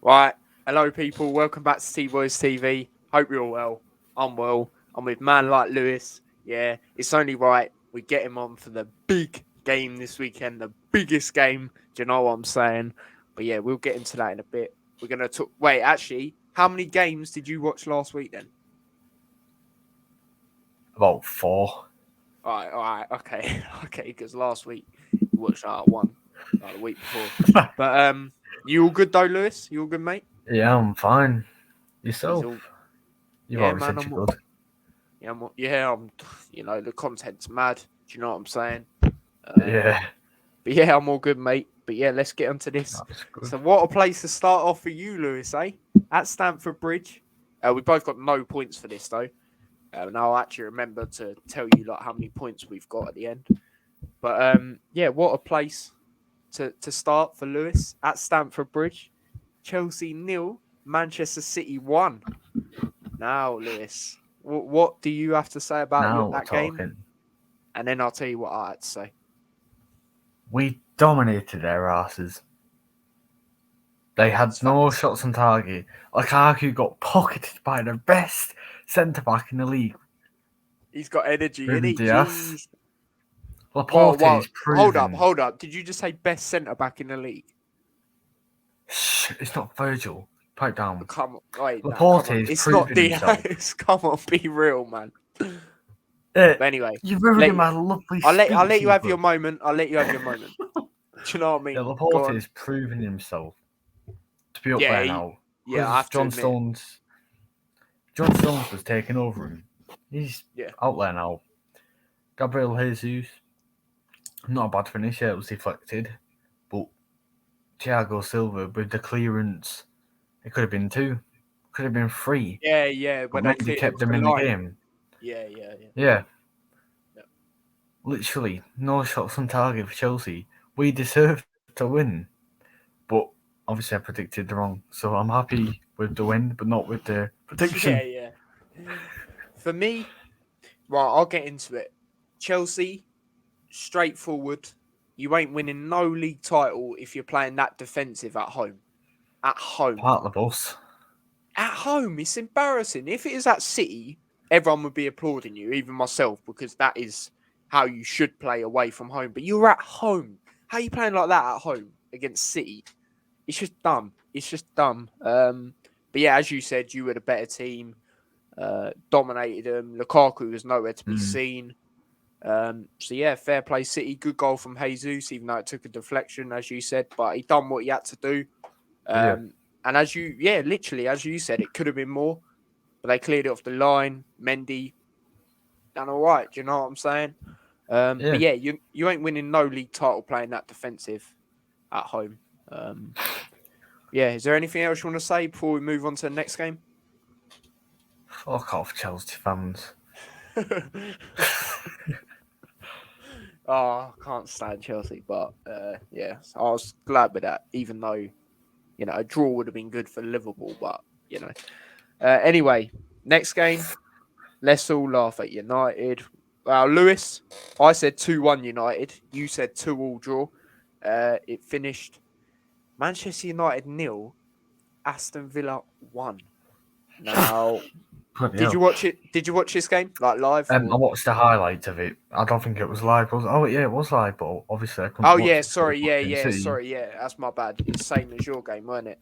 Right. Hello, people. Welcome back to T-Boys TV. Hope you're all well. I'm well. I'm with man like Lewis. Yeah, it's only right we get him on for the big game this weekend, the biggest game. Do you know what I'm saying? But yeah, we'll get into that in a bit. We're going to talk. Wait, actually, how many games did you watch last week then? About 4. All right. Okay. Okay, because last week you watched one, the week before. But you all good though, Lewis? You all good, mate? Yeah, I'm fine. Yourself? All... You've Yeah, already man, said you're good. I'm, the content's mad. Do you know what I'm saying? Yeah. But yeah, I'm all good, mate. But yeah, let's get onto this. That's good. So what a place to start off for you, Lewis, eh? At Stamford Bridge. We both got no points for this, though. And I'll actually remember to tell you like how many points we've got at the end. But yeah, what a place to start for Lewis. At Stamford Bridge. Chelsea 0, Manchester City 1. Now, Lewis, what do you have to say about that game? And then I'll tell you what I had to say. We dominated their asses. They had no shots on target. Lukaku got pocketed by the best centre-back in the league. He's got energy, Ruben isn't he? Diaz. Laporte is proven. Hold up. Did you just say best centre-back in the league? Shh, it's not Virgil. Pipe down. Come on. Wait, Laporte no, is it's proven not Diaz. himself. Come on, be real, man. But anyway, you ruined my lovely I'll let you have bro. your moment. I'll let you have your moment. Do you know what I mean? Yeah, Laporte is proving himself to be up there now. Yeah, I have John to admit. John Stones was taking over him. He's out there now. Gabriel Jesus, not a bad finish. Yeah, it was deflected, but Thiago Silva with the clearance, it could have been 2, could have been 3. Yeah. But Mendy kept them in the game. Yeah. Literally, no shots on target for Chelsea. We deserved to win, but obviously I predicted wrong. So I'm happy with the win, but not with the prediction. Yeah. For me, right, I'll get into it. Chelsea, straightforward. You ain't winning no league title if you're playing that defensive at home. At home. Part of the bus. At home, it's embarrassing. If it is at City, everyone would be applauding you, even myself, because that is how you should play away from home. But you're at home. How are you playing like that at home against City? It's just dumb. But yeah, as you said, you were the better team. Dominated them. Lukaku was nowhere to be seen. So yeah, fair play City. Good goal from Jesus, even though it took a deflection, as you said. But he done what he had to do. And literally, as you said, it could have been more. But they cleared it off the line. Mendy done all right. Do you know what I'm saying? But yeah, you ain't winning no league title playing that defensive at home. Is there anything else you want to say before we move on to the next game? Fuck off, Chelsea fans. I can't stand Chelsea, but I was glad with that, even though, a draw would have been good for Liverpool, but, anyway, next game, let's all laugh at United. Well, Lewis, I said 2-1 United. You said 2-2 draw. It finished Manchester United 0, Aston Villa 1. Now, did you watch it? Did you watch this game like live? I watched the highlights of it. I don't think it was live. It was live, but obviously I couldn't. Oh yeah, sorry, that's my bad. It's the same as your game, weren't it?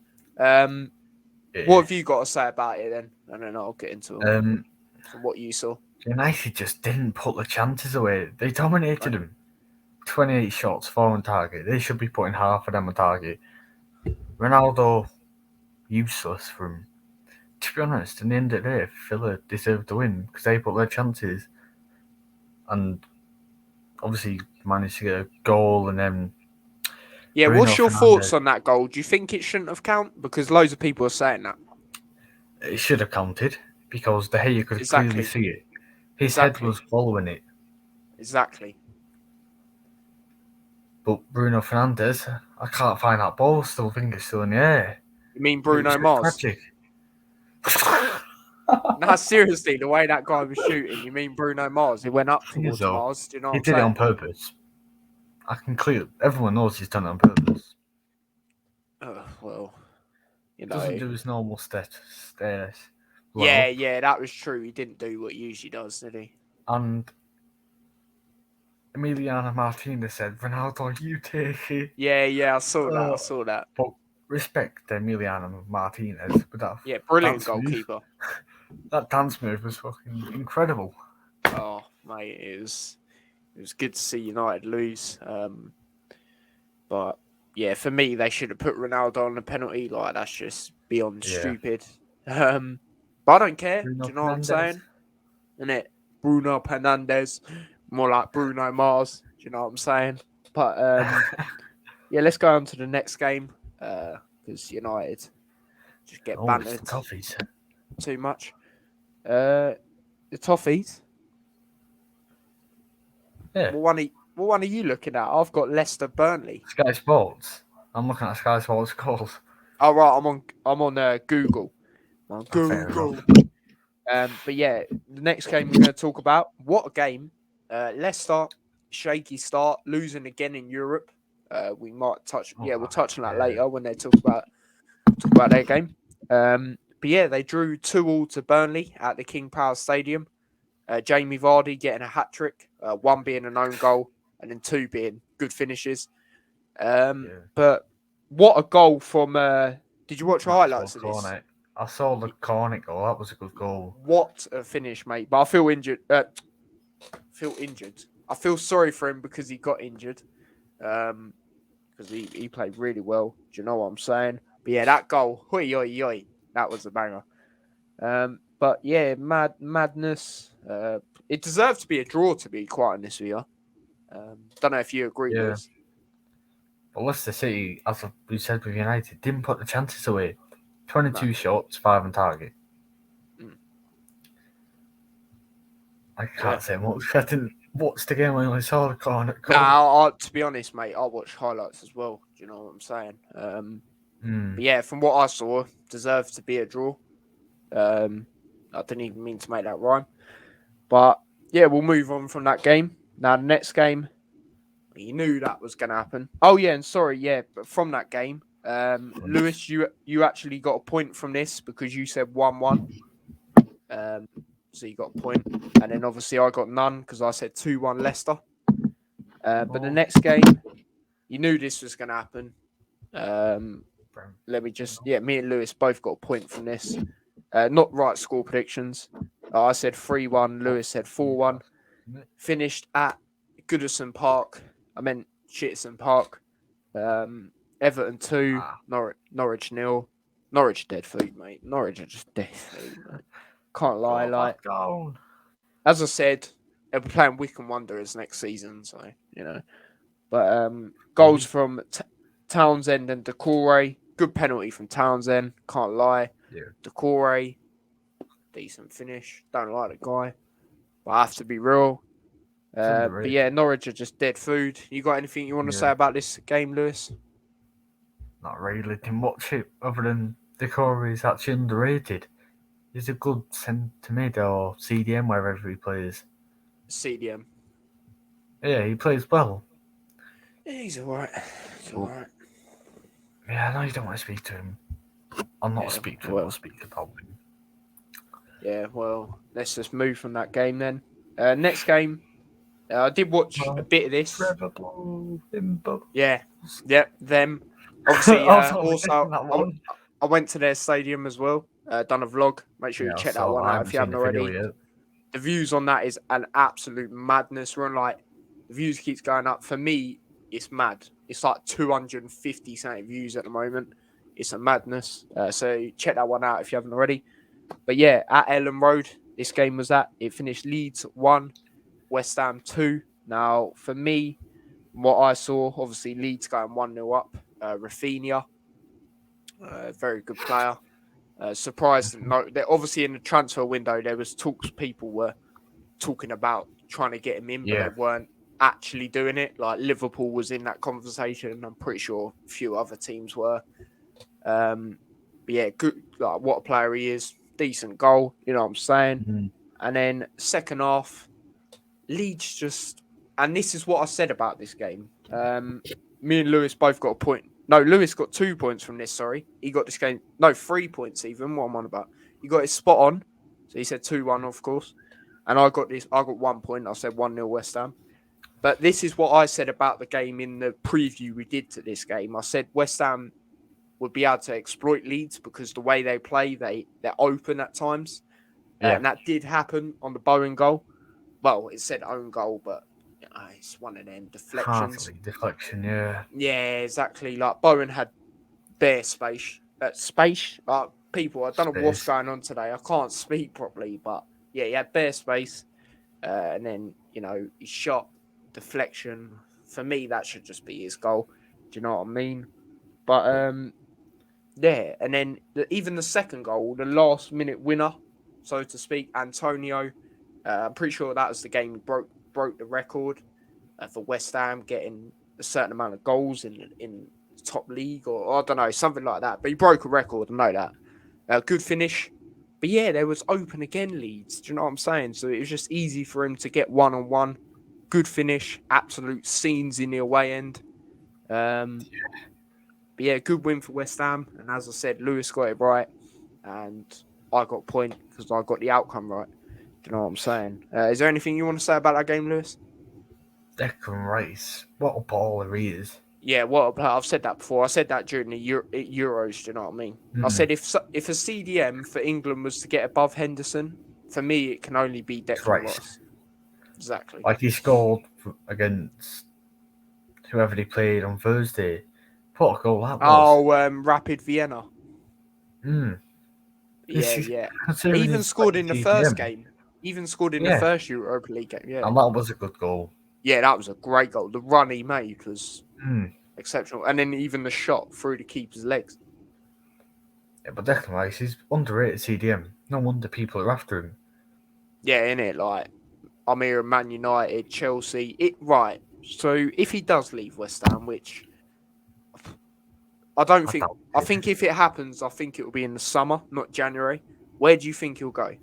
What have you got to say about it then? And then I'll get into it. From what you saw. United just didn't put the chances away. They dominated them. 28 shots, 4 on target. They should be putting half of them on target. Ronaldo, useless from. To be honest, in the end of the day, Villa deserved to win because they put their chances and obviously managed to get a goal and then. Yeah, what's your thoughts on that goal? Do you think it shouldn't have counted? Because loads of people are saying that. It should have counted because De Gea could clearly see it. His head was following it. Exactly. But Bruno Fernandes, I can't find that ball. Still think it's still in the air. You mean Bruno Mars? Tragic. No, seriously, the way that guy was shooting, you mean Bruno Mars? He went up towards Mars. Do you know what I'm saying? He did it on purpose. I can clear. Everyone knows he's done it on purpose. Well, You know. Doesn't do his normal status. Yeah, that was true. He didn't do what he usually does, did he? And Emiliano Martinez said, Ronaldo, you take it. Yeah, I saw that. But respect to Emiliano Martinez with that. Yeah, brilliant dance goalkeeper. That dance move was fucking incredible. Oh, mate, it was good to see United lose. But yeah, for me, they should have put Ronaldo on the penalty. Like, that's just beyond stupid. But I don't care. Bruno Do you know Fernandes. what I'm saying? Innit? Bruno Fernandes, more like Bruno Mars. Do you know what I'm saying? But yeah, let's go on to the next game because United just get bantered It's the Toffees. too much. The Toffees. Yeah. What one are you looking at? I've got Leicester Burnley. Sky Sports. I'm looking at Sky Sports calls. Oh right, I'm on Google. Fair Google. enough. But yeah, the next game we're going to talk about. What a game! Leicester, shaky start, losing again in Europe. We might touch. Yeah, we'll touch on that later when they talk about their game. But yeah, they drew 2-2 to Burnley at the King Power Stadium. Jamie Vardy getting a hat trick, one being an own goal, and then two being good finishes. But what a goal from! Did you watch the highlights of this? I saw the corner goal. That was a good goal. What a finish, mate! But I feel injured. I feel sorry for him because he got injured. Because he played really well. Do you know what I'm saying? But yeah, that goal, that was a banger. But yeah, madness. It deserved to be a draw, to be quite honest with you. Don't know if you agree, Lewis. But Leicester City, as we said with United, didn't put the chances away. 22 shots, 5 on target. I can't say much. I didn't watch the game when I saw the corner. To be honest, mate, I watched highlights as well. Do you know what I'm saying? But yeah, from what I saw, deserved to be a draw. I didn't even mean to make that rhyme. But yeah, we'll move on from that game. Now, the next game, you knew that was going to happen. Oh, yeah, and sorry, but from that game, Lewis, you actually got a point from this because you said 1-1. So you got a point. And then obviously I got none because I said 2-1 Leicester. But the next game, you knew this was going to happen. Let me just, me and Lewis both got a point from this. Not right score predictions. I said 3-1. Lewis said 4-1. Finished at Goodison Park. I meant Chitterson Park. Everton 2, Norwich 0. Norwich dead food, mate. Norwich are just dead food, mate. Can't lie. As I said, they'll be playing Wycombe Wanderers next season, so you know. But goals from Townsend and Decore. Good penalty from Townsend. Can't lie. Decore, decent finish. Don't like the guy, but I have to be real. But yeah, Norwich are just dead food. You got anything you want to say about this game, Lewis? Not really. Didn't watch it other than Decore is actually underrated. He's a good centre mid or CDM wherever he plays. CDM. Yeah, he plays well. Yeah, he's alright. Yeah, I know you don't want to speak to him. I'm not speaking to him. I'll speak about him. Yeah, well, let's just move from that game then. Next game, I did watch a bit of this. Them. Obviously, I went to their stadium as well. Done a vlog. Make sure you check that one out if you haven't already. The views on that is an absolute madness. We're on the views keeps going up. For me, it's mad. It's like 250 something views at the moment. It's a madness. So check that one out if you haven't already. But yeah, at Ellen Road, this game was at. It finished Leeds 1, West Ham 2. Now, for me, what I saw, obviously Leeds going 1-0 up. Rafinha, very good player. Surprised. No, obviously in the transfer window, there was talks. People were talking about trying to get him in, but they weren't actually doing it. Like Liverpool was in that conversation. I'm pretty sure a few other teams were. But yeah, good. Like what a player he is. Decent goal. You know what I'm saying? Mm-hmm. And then second half, Leeds just. And this is what I said about this game. Me and Lewis both got a point No, Lewis got 2 points from this. Sorry, he got this game. No, 3 points even. What I'm on about. He got it spot on. So he said 2-1, of course. And I got this. I got 1 point. I said 1-0 West Ham. But this is what I said about the game in the preview we did to this game. I said West Ham would be able to exploit Leeds because the way they play, they're open at times. Yeah. And that did happen on the Bowen goal. Well, it said own goal, but it's one of them deflections. Deflection, yeah. Yeah, exactly. Like Bowen had bare space. People, I don't know what's going on today. I can't speak properly, but yeah, he had bare space. And then, he shot, deflection. For me, that should just be his goal. Do you know what I mean? But yeah, and then even the second goal, the last minute winner, so to speak, Antonio. I'm pretty sure that was the game he broke the record for West Ham getting a certain amount of goals in the top league, or I don't know, something like that. But he broke a record, I know that. Good finish. But yeah, there was open again, Leeds. Do you know what I'm saying? So it was just easy for him to get one-on-one. Good finish. Absolute scenes in the away end. But yeah, good win for West Ham. And as I said, Lewis got it right. And I got a point because I got the outcome right. Do you know what I'm saying? Is there anything you want to say about that game, Lewis? Declan Rice. What a baller he is. Yeah, I've said that before. I said that during the Euros, do you know what I mean? I said if a CDM for England was to get above Henderson, for me, it can only be Declan Rice. Exactly. Like he scored against whoever they played on Thursday. What a goal that was. Rapid Vienna. Yeah. He even scored in the first game. Even scored in the first Europa League game, yeah. And that was a good goal. Yeah, that was a great goal. The run he made was exceptional. And then even the shot through the keeper's legs. Yeah, but Declan Rice is underrated CDM. No wonder people are after him. Yeah, innit? Like, I'm here at Man United, Chelsea. Right. So if he does leave West Ham, which I don't think... I think if it happens, I think it will be in the summer, not January. Where do you think he'll go?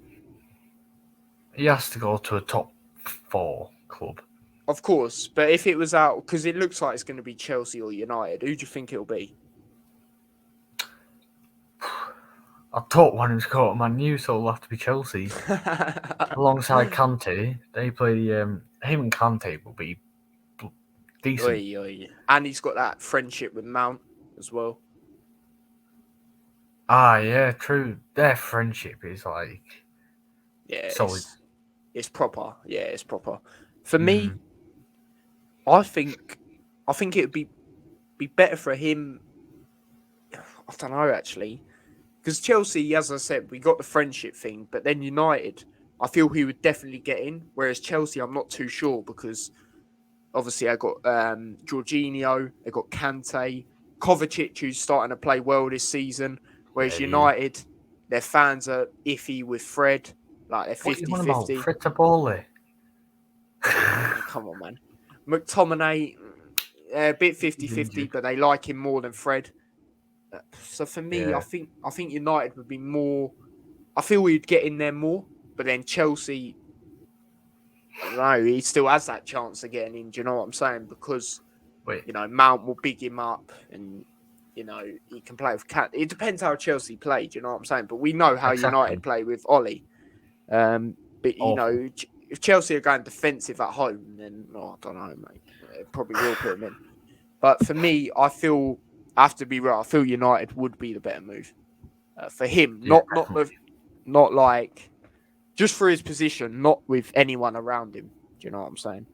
He has to go to a top 4 club. Of course, but if it was out, because it looks like it's going to be Chelsea or United, who do you think it'll be? I thought one was caught Man U, so it'll have to be Chelsea. Alongside Kante, they play him and Kante will be decent. Oy. And he's got that friendship with Mount as well. Yeah, true. Their friendship is like solid. It's proper. Yeah, it's proper. For me, I think it would be better for him. I don't know actually, because Chelsea, as I said, we got the friendship thing, but then United, I feel he would definitely get in. Whereas Chelsea, I'm not too sure because obviously I got Jorginho, I got Kante, Kovacic, who's starting to play well this season. Whereas United, their fans are iffy with Fred, like they're 50-50. Fred's a baller. Come on, man. McTominay, a bit 50-50, but they like him more than Fred. So for me, I think United would be more... I feel we'd get in there more, but then Chelsea, I don't know, he still has that chance of getting in, do you know what I'm saying? Because, Mount will big him up and, he can play with Cat. It depends how Chelsea play, do you know what I'm saying? But we know how United play with Ollie. But, if Chelsea are going defensive at home, then, I don't know, mate. It probably will put him in. But for me, I have to be real, I feel United would be the better move. For him, not like... Just for his position, not with anyone around him. Do you know what I'm saying?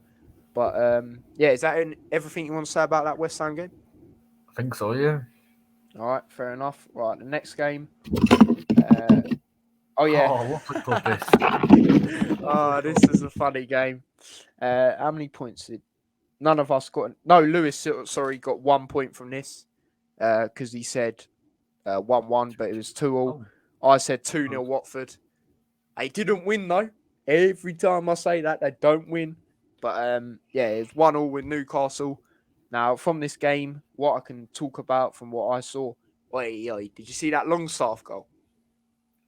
But, is that everything you want to say about that West Ham game? I think so, yeah. All right, fair enough. Right, the next game. What a club this. This is a funny game. How many points did... None of us got... No, Lewis, got 1 point from this. Because he said 1-1, but it was 2-2. I said 2-0 Watford. They didn't win, though. Every time I say that, they don't win. But, it's 1-1 with Newcastle. Now, from this game, what I can talk about from what I saw... Did you see that Longstaff goal?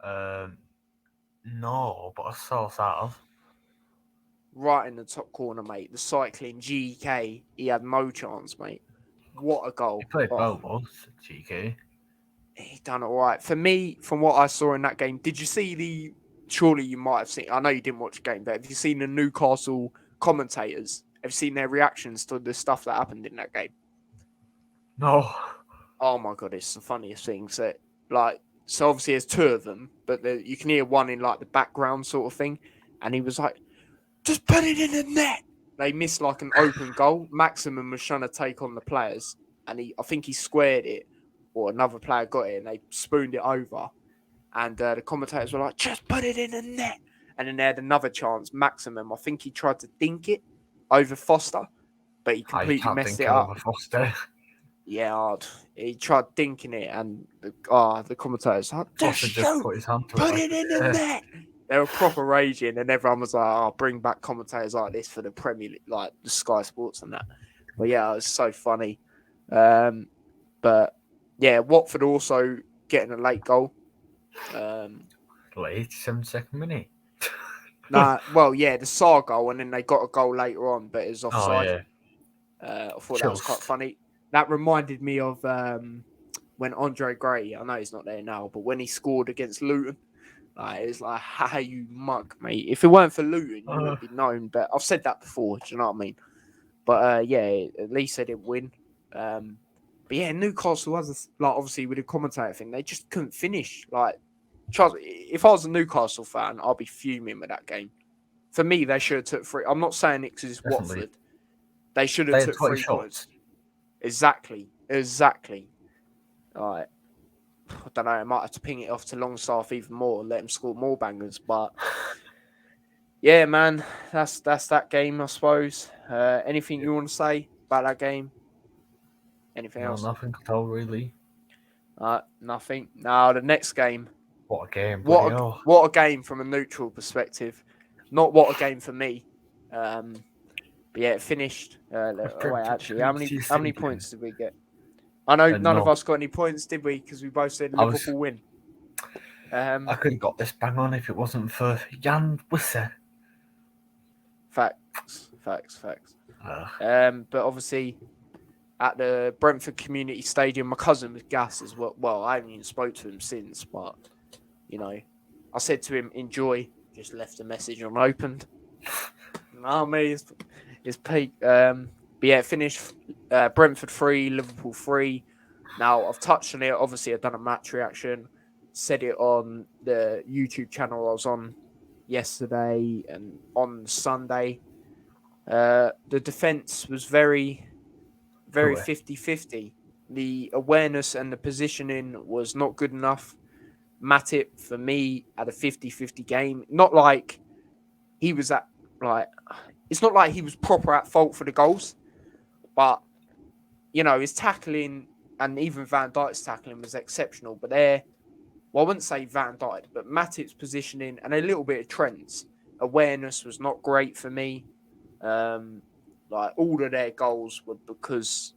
No, but I saw that. Right in the top corner, mate. The cycling GK, he had no chance, mate. what a goal. He played Oh, well, boss, GK. he done all right. For me, from what I saw in that game, did you see surely you might have seen, I know you didn't watch the game, but have you seen the Newcastle commentators? Have you seen their reactions to the stuff that happened in that game? No. Oh my God, it's the funniest thing. So obviously there's two of them, but you can hear one in like the background sort of thing. And he was like, just put it in the net. They missed like an open goal. Maximum was trying to take on the players, and I think he squared it, or another player got it, and they spooned it over. And the commentators were like, just put it in the net. And then they had another chance. Maximum, I think he tried to dink it over Foster, but he I completely can't messed think it up. of a Foster. Yeah, he tried dinking it, and the commentators like, Foster just put his hand to put it. it in the net. They were proper raging, and everyone was like, "Oh, bring back commentators like this for the Premier League, like the Sky Sports and that." But yeah, it was so funny. But yeah, Watford also getting a late goal. Late, 7-second minute. Well, yeah, the Sarr goal, and then they got a goal later on, but it was Oh, offside. yeah. I thought that was quite funny. That reminded me of when Andre Gray, I know he's not there now, but when he scored against Luton, it was like, how you mug, mate. If it weren't for Luton, you would be known. But I've said that before, do you know what I mean? But yeah, at least they didn't win. But yeah, Newcastle has obviously with the commentator thing, they just couldn't finish. Like, if I was a Newcastle fan, I'd be fuming with that game. For me, they should have took 3. I'm not saying it because it's Definitely. Watford. They should have took 3 points. Exactly. Like, I don't know. I might have to ping it off to Longstaff even more, let him score more bangers. But yeah, man, that's that game, I suppose. Anything you want to say about that game? Anything else? Nothing at all, really. Nothing. Now the next game. What a game! What a game from a neutral perspective. Not what a game for me. But yeah, it finished. Wait, actually, how many points did we get? I know none of us got any points, did we? Because we both said Liverpool win. I could have got this bang on if it wasn't for Jan Wisser. Facts. But obviously, at the Brentford Community Stadium, my cousin was gassed as well. Well, I haven't even spoke to him since, but I said to him, "Enjoy." Just left a message unopened. It's peak. But yeah, it finished Brentford 3, Liverpool 3. Now, I've touched on it. Obviously, I've done a match reaction. Said it on the YouTube channel I was on yesterday and on Sunday. The defence was very, very 50-50. The awareness and the positioning was not good enough. Matip, for me, had a 50-50 game. Not like he was at, it's not like he was proper at fault for the goals, but his tackling and even Van Dijk's tackling was exceptional. But I wouldn't say Van Dijk, but Matip's positioning and a little bit of Trent's awareness was not great for me. All of their goals were because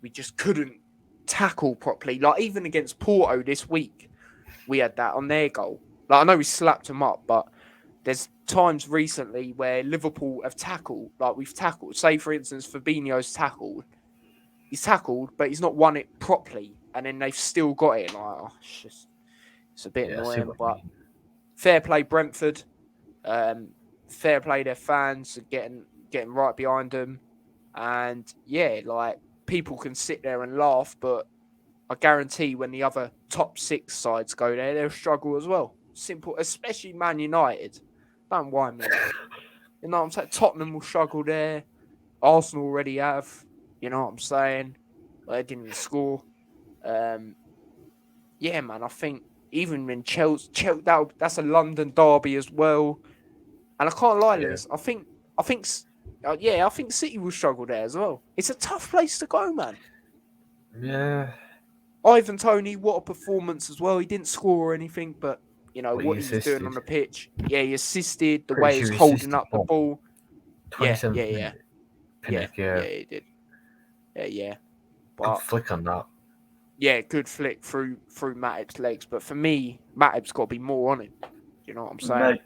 we just couldn't tackle properly. Like even against Porto this week, we had that on their goal. I know we slapped them up, but there's times recently where Liverpool have tackled, we've tackled. Say, for instance, Fabinho's tackled. He's tackled, but he's not won it properly. And then they've still got it. It's a bit annoying, but fair play Brentford. Fair play their fans, getting right behind them. And yeah, people can sit there and laugh, but I guarantee when the other top 6 sides go there, they'll struggle as well. Simple, especially Man United. Don't whine me. You know what I'm saying? Tottenham will struggle there. Arsenal already have. You know what I'm saying? They didn't even score. Yeah, man, I think even when Chelsea that's a London derby as well. And I can't lie, Lewis. I think City will struggle there as well. It's a tough place to go, man. Yeah. Ivan Toney, what a performance as well. He didn't score or anything, but what he was doing on the pitch. Yeah, he assisted the way he was holding up the ball. 27th minute. Yeah, he did. Yeah. Good flick on that. Yeah, good flick through Matip's legs. But for me, Matip's got to be more on him. You know what I'm saying?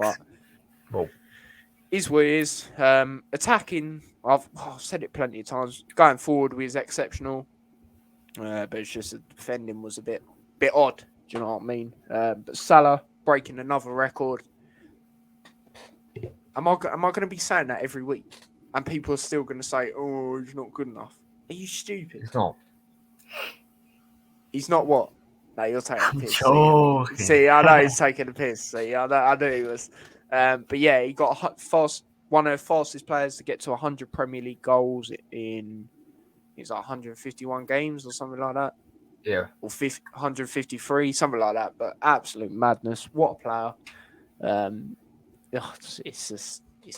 is what it is. Attacking, I've said it plenty of times. Going forward was exceptional, but it's just the defending was a bit odd. Do you know what I mean? But Salah breaking another record. Am I going to be saying that every week? And people are still going to say, "Oh, he's not good enough." Are you stupid? It's not. He's not what? No, you're taking the piss. Joking. See, I know he's taking the piss. See, I knew he was. But yeah, he got one of the fastest players to get to 100 Premier League goals in, it's like 151 games or something like that. Yeah. Or 153, something like that. But absolute madness. What a player. It's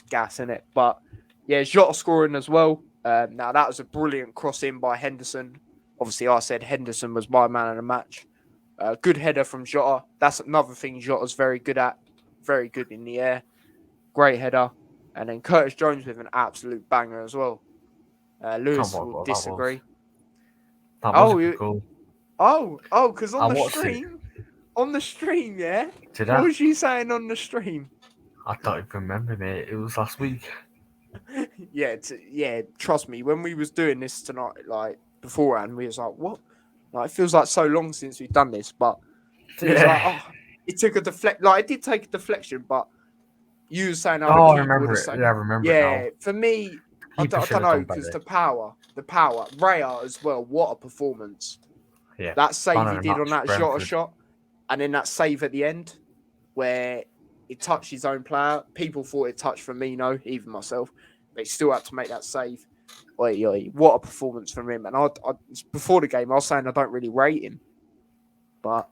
gas, isn't it? But yeah, Jota scoring as well. Now that was a brilliant cross in by Henderson. Obviously, I said Henderson was my man of the match. Good header from Jota. That's another thing Jota's very good at. Very good in the air. Great header. And then Curtis Jones with an absolute banger as well. Lewis will disagree. That was a good goal. Because on the stream, yeah? Did What I? was you saying on the stream? I don't even remember, mate. It was last week. Yeah, trust me. When we was doing this tonight, like beforehand, we was like, what? Like, it feels like so long since we've done this, but it was like, it took a it did take a deflection, but you were saying, I remember it. Yeah, I remember it now. For me, I don't know, because the power, Raya as well, what a performance. Yeah. That save he did on that shot, and then that save at the end, where it touched his own player. People thought it touched Firmino, even myself, but he still had to make that save. What a performance from him. And I before the game, I was saying I don't really rate him, but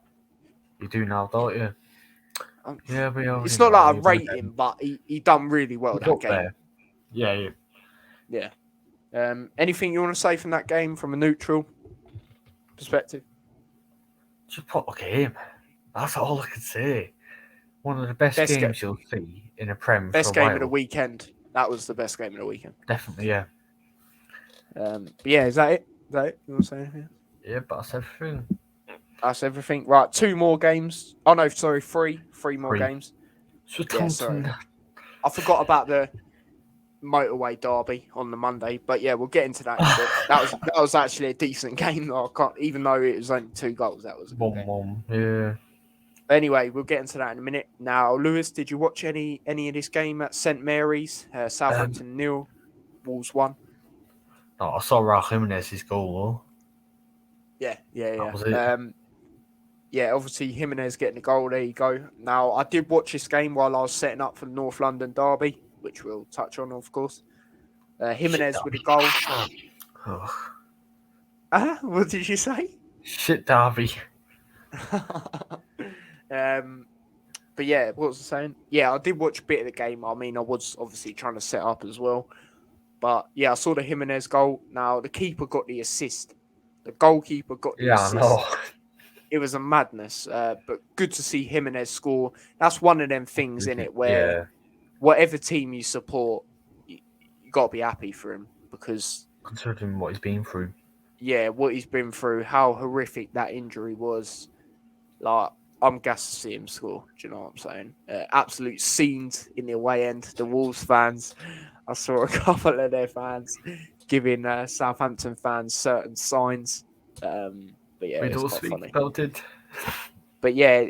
you do now, don't you? Yeah, but it's not like I rate him, but he done really well that game. There. Yeah. Anything you want to say from that game, from a neutral perspective? Just put a game. That's all I can say. One of the best games you'll see in a Prem. Best game of the weekend. That was the best game of the weekend. Definitely, yeah. But yeah, is that it? You want to say anything? Yeah, but that's everything. That's everything. Right, 2 more games. Oh no, sorry, 3 more games. Yeah, sorry. I forgot about the motorway derby on the Monday, but yeah, we'll get into that in a bit. That was actually a decent game. Even though it was only 2 goals, that was a good game. Yeah. Anyway, we'll get into that in a minute. Now, Lewis, did you watch any of this game at St Mary's? Southampton 0, Wolves 1. No, I saw Raul Jimenez's goal though. Yeah. That was it. Obviously Jimenez getting the goal. There you go. Now, I did watch this game while I was setting up for the North London derby, which we'll touch on, of course. Jimenez with a goal. What did you say? Shit derby. But yeah, what was I saying? Yeah, I did watch a bit of the game. I mean, I was obviously trying to set up as well. But yeah, I saw the Jimenez goal. Now, the keeper got the assist. The goalkeeper got the assist. Yeah, I know. It was a madness. But good to see Jimenez score. That's one of them things, in it, where whatever team you support, you got to be happy for him, because considering what he's been through. Yeah, what he's been through, how horrific that injury was. Like, I'm gassed to see him score. Do you know what I'm saying? Absolute scenes in the away end. The Wolves fans, I saw a couple of their fans giving Southampton fans certain signs. But yeah, it was quite funny. Belted. But yeah,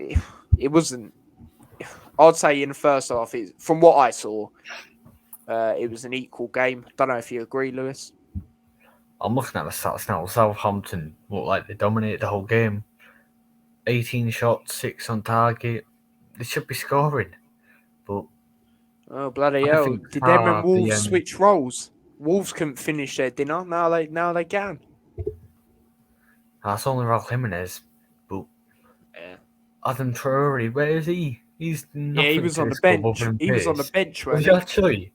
it wasn't. I'd say in the first half, from what I saw, it was an equal game. Don't know if you agree, Lewis. I'm looking at the stats now. Southampton looked like they dominated the whole game. 18 shots, 6 on target. They should be scoring. But oh, bloody hell. Did them and Wolves switch roles? Wolves couldn't finish their dinner. Now they can. That's only Raul Jimenez. But Adam Traore, where is he? He's he was on the bench. He was on the bench. Was he actually?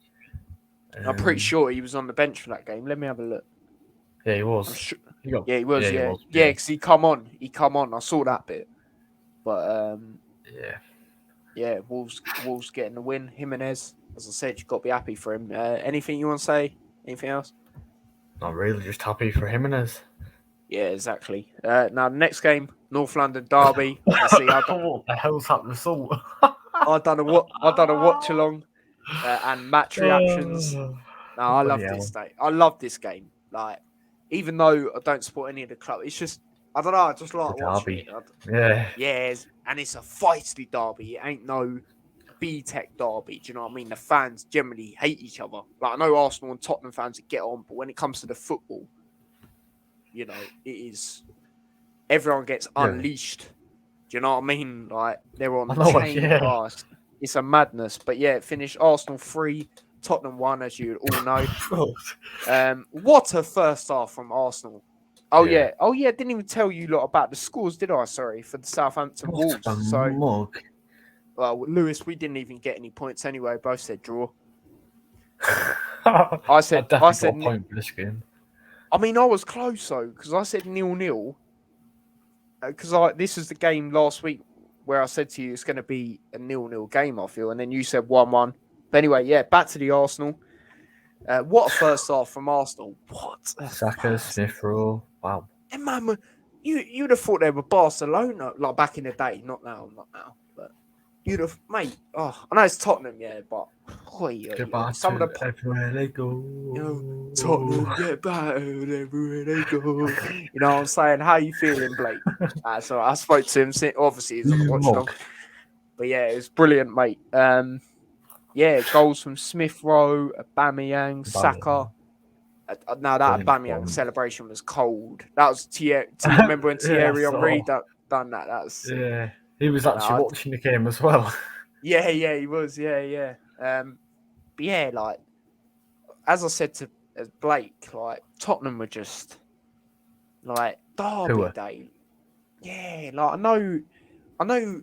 I'm pretty sure he was on the bench for that game. Let me have a look. Yeah, he was. Sure. He was. Yeah, because he come on. I saw that bit. But Wolves getting the win. Jimenez, as I said, you've got to be happy for him. Anything you want to say? Anything else? Not really, just happy for Jimenez. Yeah, exactly. Now, the next game, North London derby. What the hell's that result? I done a watch along. and match reactions. No, I love this day. I love this game. Like, even though I don't support any of the club, it's just I don't know. I just like watching it. Yeah. And it's a feisty derby. It ain't no B-Tech derby. Do you know what I mean? The fans generally hate each other. Like, I know Arsenal and Tottenham fans that get on, but when it comes to the football, you know, it is everyone gets unleashed. Do you know what I mean? Like, they're on the chain. Oh, it's a madness. But yeah, it finished Arsenal 3, Tottenham 1, as you all know. What a first half from Arsenal. Oh yeah. Didn't even tell you a lot about the scores, did I? Sorry, for the Southampton Wolves. Well, Lewis, we didn't even get any points anyway. Both said draw. I said a point for this game. I mean, I was close though, because I said 0-0. Because this is the game last week where I said to you it's going to be a 0-0 game, I feel, and then you said 1-1. But anyway, yeah, back to the Arsenal. What a first half from Arsenal. What? Saka, Smith Rowe. Wow. And man, you'd have thought they were Barcelona, like back in the day. Not now. But you'd have, mate. Oh, I know it's Tottenham, yeah, but some of the everywhere they go. Tottenham get battered everywhere they go. You know what I'm saying? How you feeling, Blake? So I spoke to him. Obviously, he's on the watch along. But yeah, it was brilliant, mate. Yeah, goals from Smith Rowe, Aubameyang, Saka. Now that Aubameyang celebration was cold. That was remember when Thierry Henry done that? That was he was actually watching the game as well. Yeah, he was. Yeah. But yeah, like as I said to Blake, like Tottenham were just like derby day. Yeah, like I know.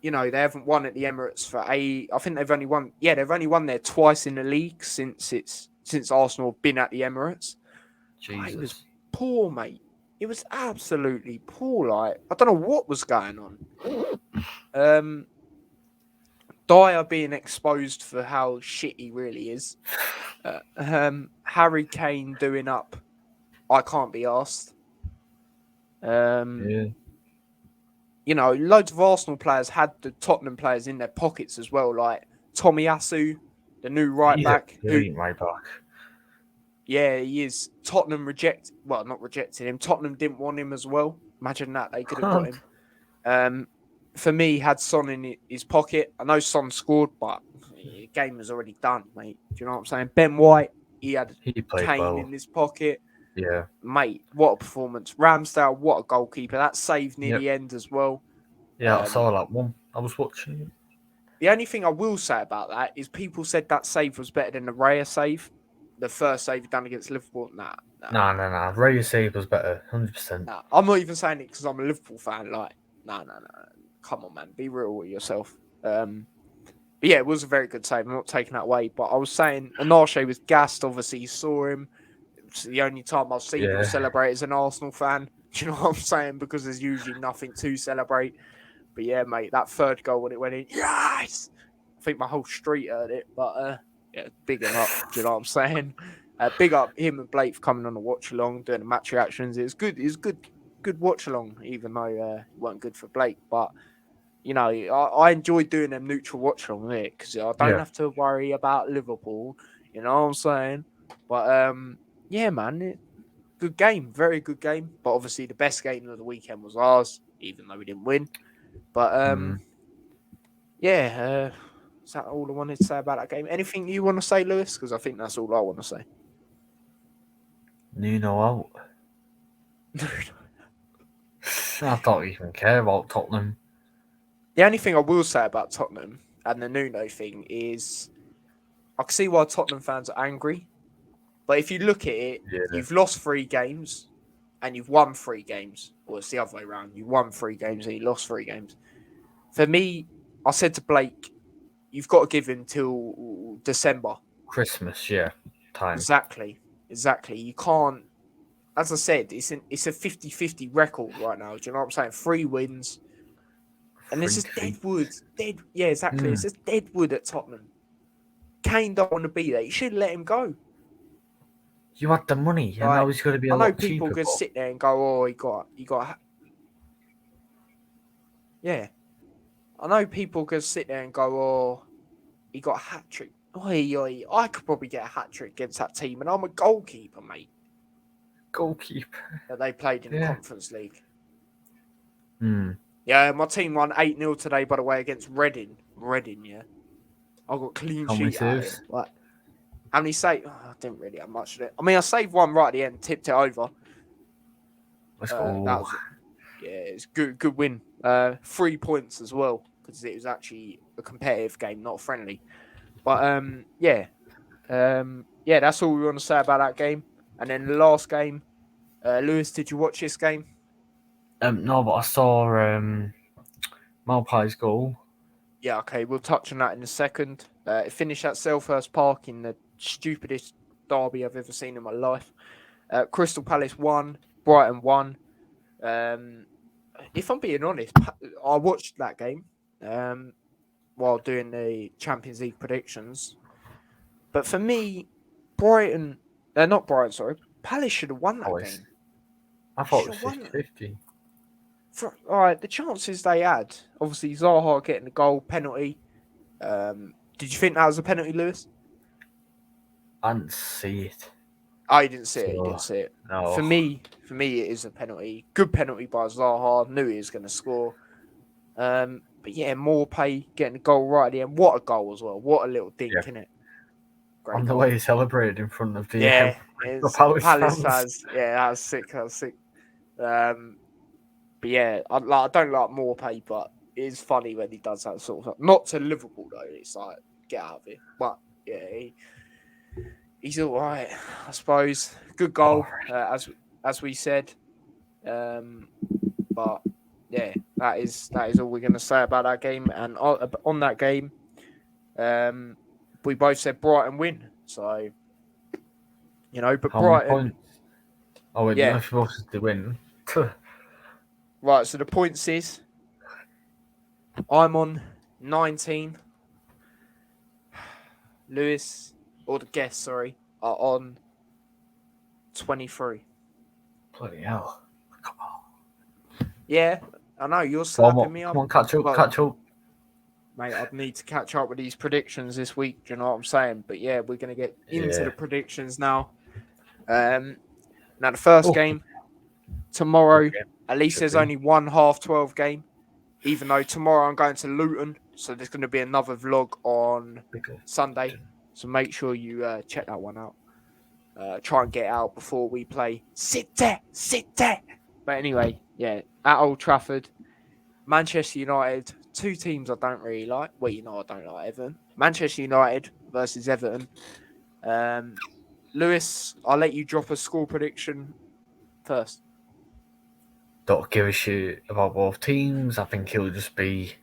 You know, they haven't won at the Emirates I think they've only won. Yeah, they've only won there twice in the league since Arsenal have been at the Emirates. Jesus. It was poor, mate. It was absolutely poor. Like, I don't know what was going on. Dyer being exposed for how shit he really is. Harry Kane doing up. I can't be asked. You know, loads of Arsenal players had the Tottenham players in their pockets as well, like Tomiyasu, the new right back. Right back. Yeah, he is. Tottenham not rejected him. Tottenham didn't want him as well. Imagine that, they could have got him. For me, he had Son in his pocket. I know Son scored, but the game was already done, mate. Do you know what I'm saying? Ben White, he had Kane in his pocket. Yeah. Mate, what a performance. Ramsdale, what a goalkeeper. That save near the end as well. Yeah, I saw that one. I was watching it. The only thing I will say about that is people said that save was better than the Raya save. The first save done against Liverpool. Nah. Raya's save was better, 100%. Nah, I'm not even saying it because I'm a Liverpool fan. Like, no. Come on, man. Be real with yourself. But yeah, it was a very good save. I'm not taking that away. But I was saying, Anache was gassed. Obviously, you saw him. It's the only time I've seen him celebrate as an Arsenal fan. Do you know what I'm saying? Because there's usually nothing to celebrate. But yeah, mate, that third goal when it went in, yes! I think my whole street heard it. But yeah, big him up. Do you know what I'm saying? Big up him and Blake for coming on the watch along, doing the match reactions. It was good. It was good watch along, even though it weren't good for Blake. But you know, I enjoyed doing them neutral watch along there because I don't have to worry about Liverpool. You know what I'm saying? But yeah, man, good game, very good game. But obviously, the best game of the weekend was ours, even though we didn't win. But yeah, is that all I wanted to say about that game? Anything you want to say, Lewis? Because I think that's all I want to say. Nuno out. I don't even care about Tottenham. The only thing I will say about Tottenham and the Nuno thing is I can see why Tottenham fans are angry. But if you look at it, you've lost 3 games and you've won 3 games. Or it's the other way around. You won 3 games and you lost 3 games. For me, I said to Blake, you've got to give him till December. Christmas, time. Exactly. You can't, as I said, it's a 50-50 record right now. Do you know what I'm saying? 3 wins. And it's just dead wood. Yeah, exactly. It's just dead wood at Tottenham. Kane don't want to be there. You should let him go. You had the money, and now he's going to be a lot cheaper. I know people could sit there and go, "Oh, he got." Yeah, I know people could sit there and go, "Oh, he got a hat trick. I could probably get a hat trick against that team, and I'm a goalkeeper, mate. Goalkeeper. That they played in the Yeah. Conference League. Hmm. Yeah, my team won 8-0 today, by the way, against Reading. Reading, yeah. I got clean How many sheet out of saves? it. Like, how many saves? Oh, I didn't really have much of it. I mean, I saved one right at the end, tipped it over. Let's That go. was, yeah, it's good win. 3 points as well, because it was actually a competitive game, not friendly. But yeah, that's all we want to say about that game. And then the last game, Lewis, did you watch this game? No, but I saw Malpai's goal. Yeah, okay, we'll touch on that in a second. It finished at Selhurst Park in the stupidest derby I've ever seen in my life. Crystal Palace won, Brighton won. If I'm being honest, I watched that game while doing the Champions League predictions. But for me, not Brighton, sorry, Palace should have won that game. I thought it was 50-50. All right, the chances they had, obviously Zaha getting the goal, penalty. Did you think that was a penalty, Lewis? I didn't see it. Oh, you didn't see it. You didn't see it. No. For me, it is a penalty. Good penalty by Zaha. Knew he was going to score. But yeah, Morpay getting the goal right at the end. What a goal as well. What a little dink, innit? Great On the goal. way he celebrated in front of the Palace fans. Yeah, that was sick. But yeah, I don't like Morpay, but it is funny when he does that sort of stuff. Not to Liverpool though. It's like, get out of it. But yeah, he's all right, I suppose. Good goal, as we said. But yeah, that is all we're going to say about that game. And on that game, we both said Brighton win. So, but How Brighton. many points? Oh, wait, yeah. If you both did win. Right, so the points is I'm on 19. Lewis, or the guests, sorry, are on 23. Bloody hell. Come on. Yeah, I know, you're slapping me up. Come on, catch up. Mate, I'd need to catch up with these predictions this week, do you know what I'm saying? But yeah, we're going to get into the predictions now. Now, the first game, tomorrow, at least there's only one half-12 game, even though tomorrow I'm going to Luton, so there's going to be another vlog on Sunday. So make sure you check that one out. Try and get out before we play Sit there. But anyway, yeah, at Old Trafford, Manchester United, two teams I don't really like. Well, I don't like Everton. Manchester United versus Everton. Lewis, I'll let you drop a score prediction first. Don't give a shit about both teams. I think it'll just be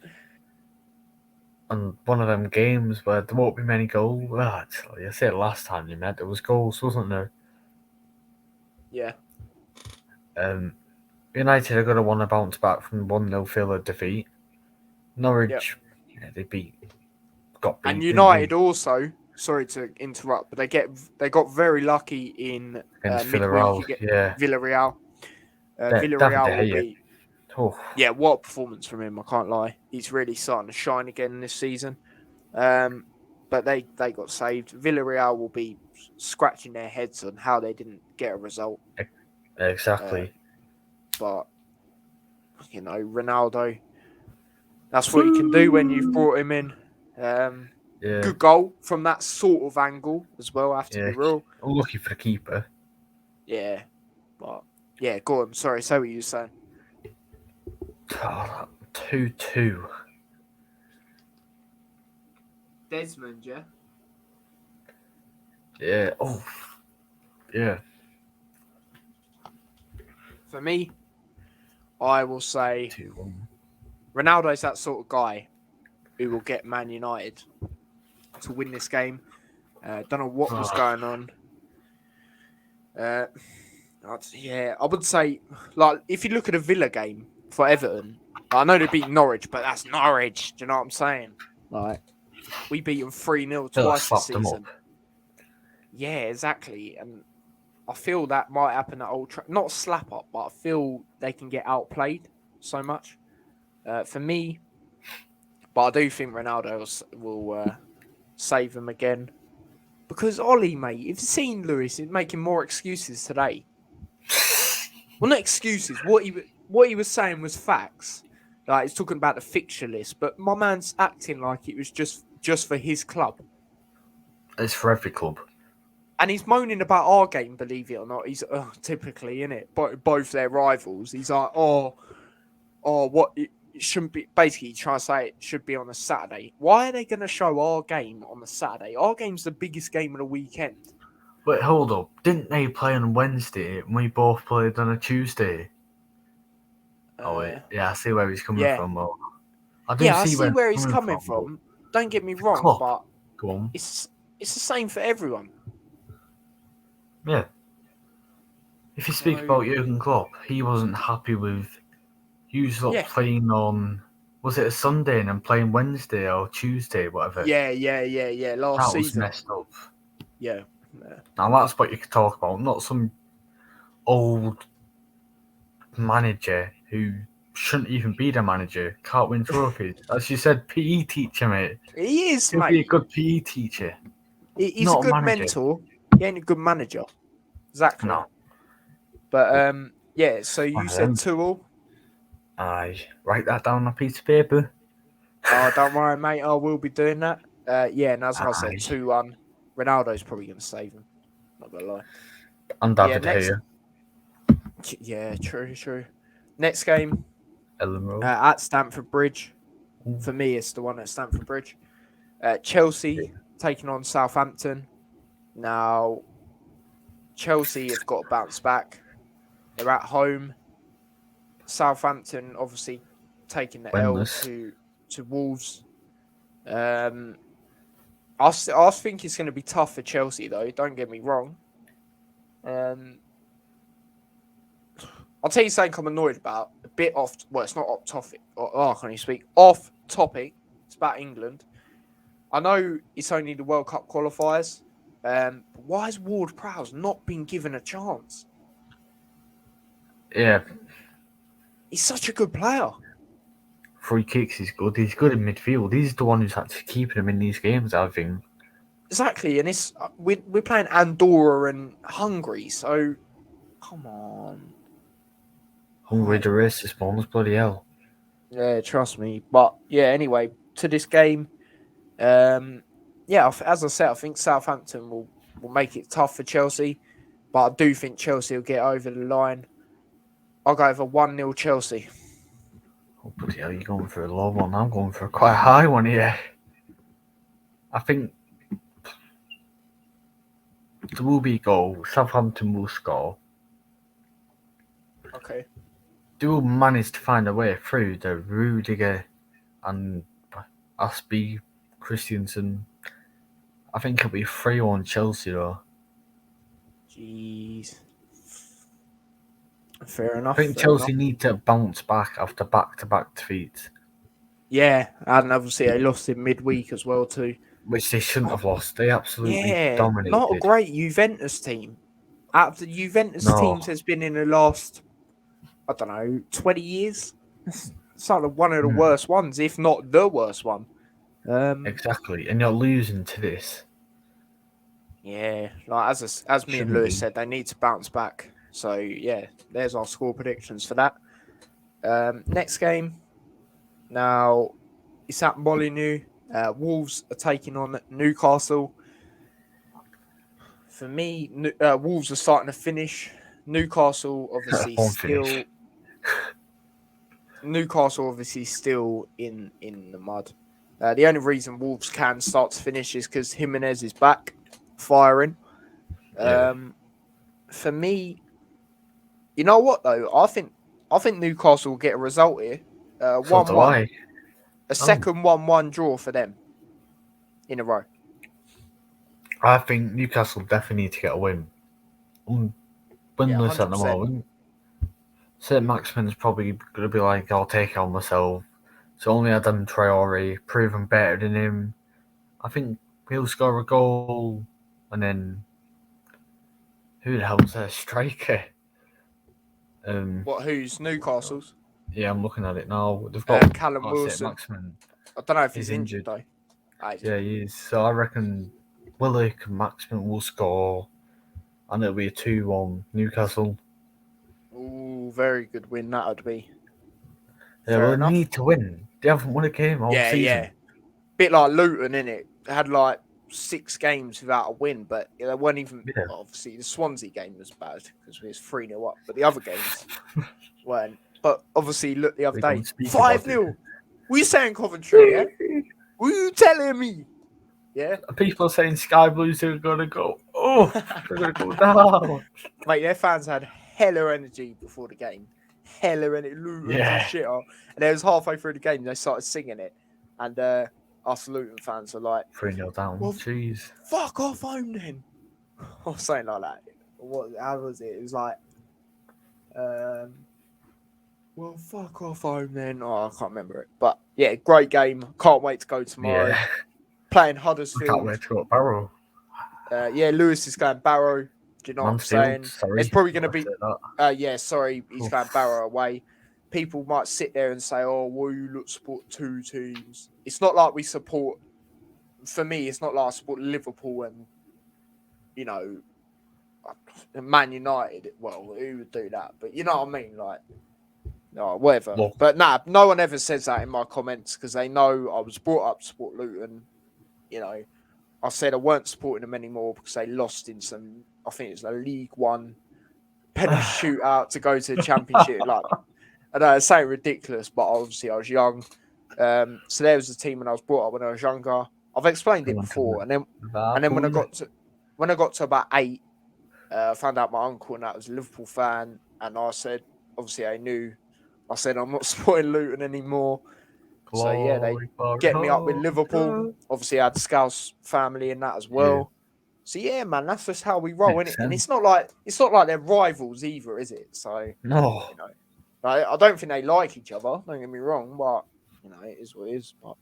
on one of them games where there won't be many goals. Well, actually, I said last time you met, there was goals, wasn't there? Yeah. United are going to want to bounce back from 1-0 Villa defeat. Norwich, they got beat. And United also, sorry to interrupt, but they got very lucky in midweek against Villarreal. Villarreal will be. Yeah, what a performance from him! I can't lie. He's really starting to shine again this season. But they got saved. Villarreal will be scratching their heads on how they didn't get a result. Exactly. But Ronaldo, that's what you can do when you've brought him in. Good goal from that sort of angle as well. I have to be real. Unlucky for the keeper. Yeah, but yeah, go on. Sorry, say what you were saying. 2-2. Desmond, yeah? Yeah. Oh, yeah. For me, I will say 2-1. Ronaldo's that sort of guy who will get Man United to win this game. Don't know what was going on. I would say, like, if you look at a Villa game for Everton, I know they beat Norwich, but that's Norwich. Do you know what I'm saying? Like, we beat them 3-0 twice this season. Yeah, exactly. And I feel that might happen at Old Trafford. Not slap up, but I feel they can get outplayed so much. For me, but I do think Ronaldo will save them again. Because Ollie, mate, if you've seen Lewis, he's making more excuses today. Well, not excuses. What he was saying was facts. Like he's talking about the fixture list, but my man's acting like it was just for his club. It's for every club. And he's moaning about our game, believe it or not. He's typically in it, but both their rivals. He's like, what it shouldn't be. Basically, trying to say it should be on a Saturday. Why are they going to show our game on a Saturday? Our game's the biggest game of the weekend. Wait, hold up. Didn't they play on Wednesday and we both played on a Tuesday? I see where he's coming from. Well, I see where he's coming from. Don't get me wrong, Klopp. but Go on. it's the same for everyone. Yeah. If you speak about Jurgen Klopp, he wasn't happy with you playing on, was it a Sunday and then playing Wednesday or Tuesday, whatever. Yeah. Last season. That was messed up. Yeah. Now that's what you could talk about, not some old manager who shouldn't even be the manager, can't win trophies. As you said, PE teacher, mate. He is, He'll mate. be a good PE teacher. He's not a good manager. mentor. He ain't a good manager. Exactly. No. But so you said 2-2. Aye. Write that down on a piece of paper. Oh, don't worry, mate. I will be doing that. And as I said, 2-1. Ronaldo's probably going to save him. Not going to lie. And David here. Yeah, true. Next game Ellen Road. at Stamford Bridge. For me, it's the one at Stamford Bridge. Chelsea taking on Southampton. Now, Chelsea have got to bounce back. They're at home. Southampton obviously taking the L to Wolves. I think it's going to be tough for Chelsea, though. Don't get me wrong. I'll tell you something I'm annoyed about. A bit off. Well, it's not off topic. I can't even speak. Off topic. It's about England. I know it's only the World Cup qualifiers. But why has Ward-Prowse not been given a chance? Yeah. He's such a good player. Free kicks, he's good. He's good in midfield. He's the one who's actually keeping him in these games, I think. Exactly, and it's we're playing Andorra and Hungary, so come on. Hungary, the racist ones, bloody hell. Yeah, trust me. But anyway, to this game, as I said, I think Southampton will make it tough for Chelsea, but I do think Chelsea will get over the line. I'll go over 1-0 Chelsea. Oh, bloody hell, you're going for a low one. I'm going for a quite high one here. I think there will be a goal. Southampton will score. Okay. They will manage to find a way through the Rudiger and Aspie, Christensen. I think it'll be 3-1 Chelsea, though. Jeez. Fair enough. I think Chelsea need to bounce back after back-to-back defeats. Yeah, and obviously they lost in midweek as well too. Which they shouldn't have lost. They absolutely dominated. Not a great Juventus team. Out of the Juventus teams has been in the last, 20 years. It's like one of the worst ones, if not the worst one. Exactly, and you're losing to this. Yeah, like as me and Lewis said, they need to bounce back. So there's our score predictions for that. Next game. Now, it's at Molineux. Wolves are taking on Newcastle. For me, Wolves are starting to finish. Newcastle obviously still in the mud. The only reason Wolves can start to finish is because Jimenez is back firing. For me, you know what though? I think Newcastle will get a result here. 1-1. A second 1-1 draw for them in a row. I think Newcastle definitely need to get a win. Winless at the moment. St. Maximin's probably going to be like, I'll take it on myself. It's only Adam Traore, proven better than him. I think he'll score a goal. And then, who the hell's their striker? Who's Newcastle's? Yeah, I'm looking at it now. They've got Callum Wilson. Maximin. I don't know if he's injured though. Yeah, he is. So I reckon Willock and Maxman will score, and it'll be a 2-1 Newcastle. Ooh, very good win that would be. Yeah, Fair well, enough. they need to win. They haven't won a game all season. Yeah. Bit like Luton, innit? They had like 6 games without a win, but they weren't even. Yeah. Obviously, the Swansea game was bad because we was 3-0 up, but the other games weren't. But obviously, look, the other We day, don't speak about it. 5-0. What you saying, Coventry? Yeah, what you telling me? Yeah, People are saying Sky Blues are gonna go. Oh, they're gonna go down. mate, their fans had hella energy before the game. Hella energy, Luton's and shit. And it was halfway through the game, they started singing it, and us Luton fans are like, 3-0 down. well, Jeez. fuck off home then. Or something like that. How was it? It was like, well, fuck off home then. Oh, I can't remember it. But yeah, great game. Can't wait to go tomorrow. Yeah. Playing I Huddersfield. can't wait to go to Barrow. Yeah, Lewis is going Barrow. Do you know Mansfield, what I'm saying? sorry. It's probably going to be. That. Sorry, he's going Barrow away. People might sit there and say, "Oh, well, you look support 2 teams." It's not like we support. For me, it's not like I support Liverpool and Man United. Well, who would do that? But you know what I mean, like, no, whatever. Look. But no one ever says that in my comments because they know I was brought up to support Luton. I said I weren't supporting them anymore because they lost in some. I think it's a League One penalty shootout to go to the Championship. Like, I know it's so ridiculous, but obviously I was young. So there was the team when I was brought up when I was younger. I've explained it before, and then when I got to about 8, I found out my uncle and that was a Liverpool fan, and I said, obviously I knew. I said I'm not supporting Luton anymore. So yeah, they get me up with Liverpool. Obviously, I had Scouse family and that as well. Yeah. So yeah, man, that's just how we roll, innit? And it's not like they're rivals either, is it? So no, I don't think they like each other. Don't get me wrong, but it is what it is. But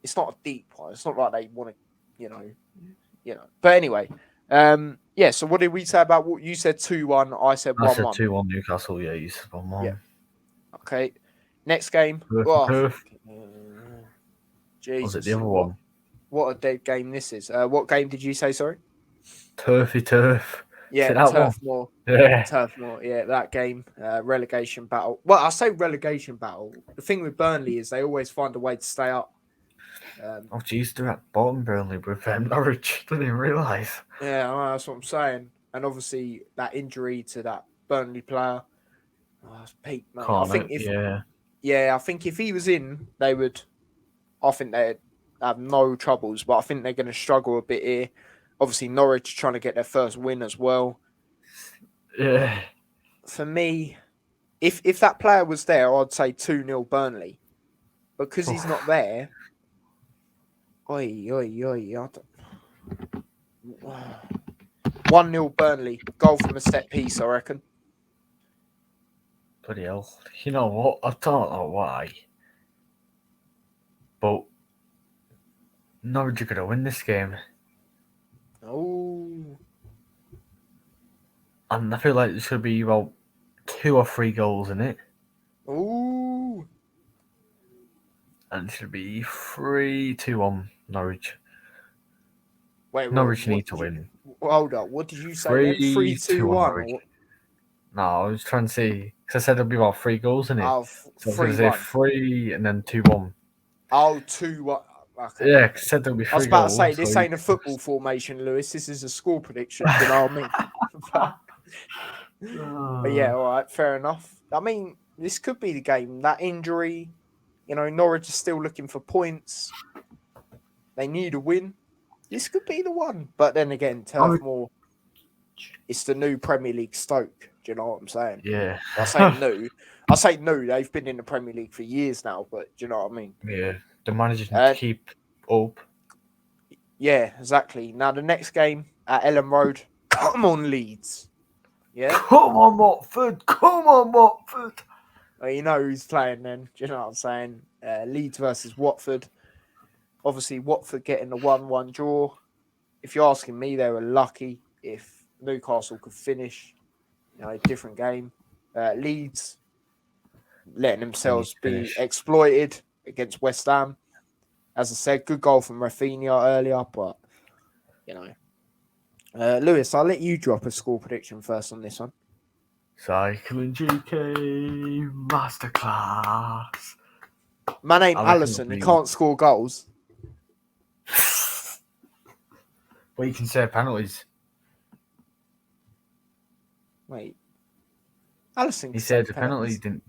it's not a deep one. It's not like they want to, But anyway, yeah. So what did we say about what you said? 2-1. I said 1-1. I said 2-1 Newcastle. Yeah, you said 1-1. Yeah. Okay. Next game. Perth. Jesus. Was it the other one? What a dead game this is. What game did you say, sorry? Turf. Yeah, Turf Moor. Yeah. Turf Moor. Yeah, that game. Relegation battle. Well, I say relegation battle. The thing with Burnley is they always find a way to stay up. Oh, jeez, they're at bottom Burnley with Norwich. Didn't even realise. Yeah, that's what I'm saying. And obviously, that injury to that Burnley player. Oh, it's peak, mate. I think if he was in, they would. I think they'd have no troubles, but I think they're going to struggle a bit here. Obviously, Norwich trying to get their first win as well. Yeah. For me, if that player was there, I'd say 2-0 Burnley. Because he's not there. 1-0 Burnley. Goal from a set piece, I reckon. Bloody hell. You know what? I don't know why. But Norwich are going to win this game. Oh. And I feel like there should be about 2 or 3 goals in it. Ooh. And it should be 3-2 Norwich. Wait, Norwich need to win. Hold up. What did you say? 3-2-1? No, I was trying to say, because I said there'll be about 3 goals in it. Oh, so I was going to say 3 and then 2-1. Oh, 2-1. Okay. Yeah, because I said there'll be 3 goals. I was about to say, this ain't a football formation, Lewis. This is a score prediction. Do you know what I mean? But yeah, all right, fair enough. I mean, this could be the game. That injury, Norwich is still looking for points. They need a win. This could be the one. But then again, Turf Moor, it's the new Premier League Stoke. Do you know what I'm saying? Yeah. I say new. They've been in the Premier League for years now, but do you know what I mean? Yeah. The managers need to keep up. Yeah, exactly. Now, the next game at Ellen Road. Come on, Leeds. Yeah? Come on, Watford. Well, you know who's playing then. Do you know what I'm saying? Leeds versus Watford. Obviously, Watford getting the 1-1 draw. If you're asking me, they were lucky if Newcastle could finish a different game. Leeds letting themselves be exploited against West Ham. As I said, good goal from Rafinha earlier, but you know, Lewis, I'll let you drop a score prediction first on this one. Cycling GK Masterclass. Man ain't I reckon Allison. it'll He be- can't score goals. But you can say penalties. Wait, Allison. He Can said save the penalty penalties. didn't.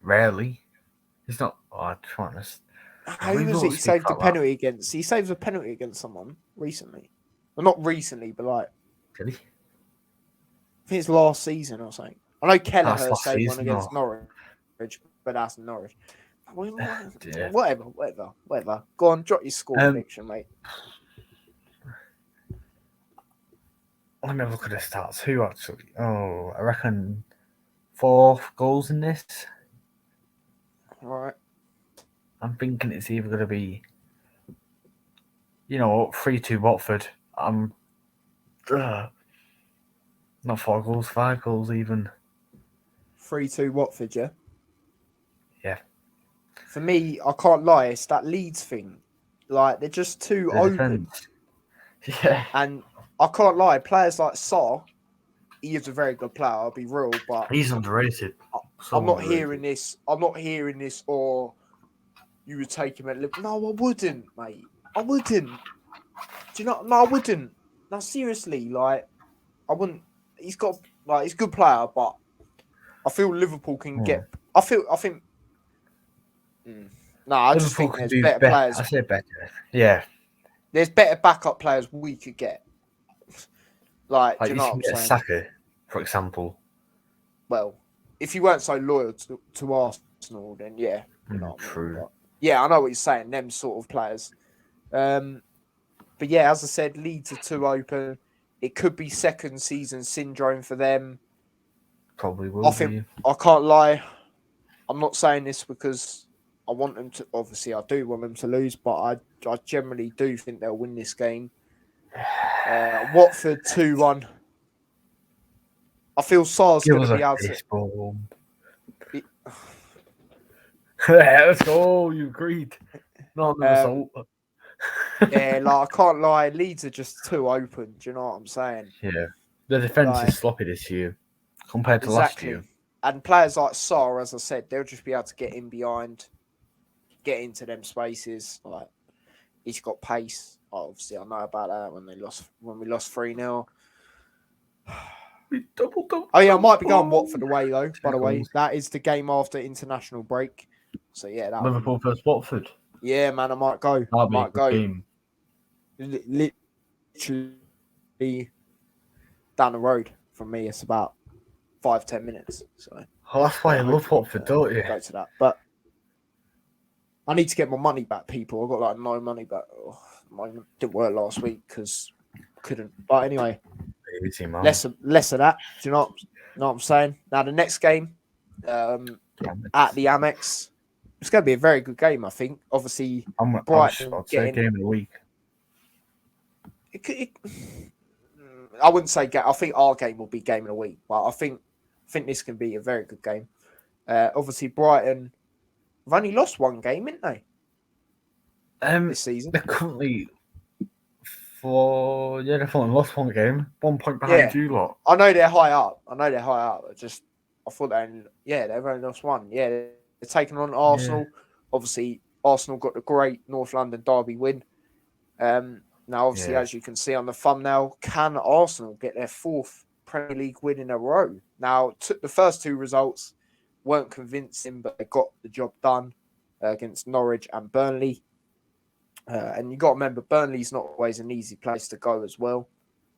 Rarely. It's not. Oh, to be honest. Who was it? He saved a penalty against. He saved a penalty against someone recently. Well, not recently, but like Did he? I think it's last season or something. I know Kelleher last saved one season, against or- Norwich, but that's Norwich. Yeah. Whatever. Go on, drop your score prediction, mate. Let me have a look at the stats. Who actually? Oh, I reckon 4 goals in this. All right. I'm thinking it's either going to be, 3-2 Watford. Not 4 goals, 5 goals even. 3-2 Watford, yeah? Yeah. For me, I can't lie, it's that Leeds thing. Like, they're just too The open. defence. Yeah. And I can't lie, players like Sarr, he is a very good player, I'll be real, but He's underrated. I'm not hearing this, or you would take him at Liverpool. No, I wouldn't, mate. I wouldn't. Do you know? No, I wouldn't. No, seriously, like, I wouldn't. He's a good player, but I feel Liverpool can get. I think. No, I just think there's better players. I say better. Yeah. There's better backup players we could get. Like do you know what I'm saying? Saka, for example. Well, if you weren't so loyal to Arsenal, then yeah, you know what True. I mean? But, yeah, I know what you're saying. Them sort of players. But yeah, as I said, Leeds are too open. It could be second season syndrome for them. Probably will be. I can't lie. I'm not saying this because I want them to. Obviously, I do want them to lose, but I generally do think they'll win this game. Watford 2-1. I feel Sarr's going to be able to. Let's go. You agreed. Not the result. Yeah, like I can't lie. Leeds are just too open. Do you know what I'm saying? Yeah, the defense is sloppy this year compared to last year. And players like Sarr, as I said, they'll just be able to get in behind, get into them spaces. Like he's got pace. Obviously, I know about that when we lost 3-0. Oh yeah, I might be going Watford away though. By the way, that is the game after international break. So yeah, that Liverpool versus Watford. Yeah, man, I might go. That'll be a good game. Literally down the road from me, it's about 5-10 minutes. So that's why I love Watford, don't you? Go to that, but I need to get my money back, people. I got like no money back. Mine didn't work last week because couldn't. But anyway, less of that. Do you know what I'm saying? Now the next game, at the Amex, it's going to be a very good game. I think. Obviously, Brighton getting game of the week. I wouldn't say game. I think our game will be game of the week, but I think this can be a very good game. Obviously, Brighton have only lost one game, haven't they? This season, they're currently they've only lost one game, 1 point behind you lot. I know they're high up. I thought they've only lost one. Yeah, they're taking on Arsenal. Yeah. Obviously, Arsenal got the great North London derby win. Now, obviously, as you can see on the thumbnail, can Arsenal get their 4th Premier League win in a row? Now, the first 2 results weren't convincing, but they got the job done against Norwich and Burnley. And you got to remember, Burnley's not always an easy place to go as well.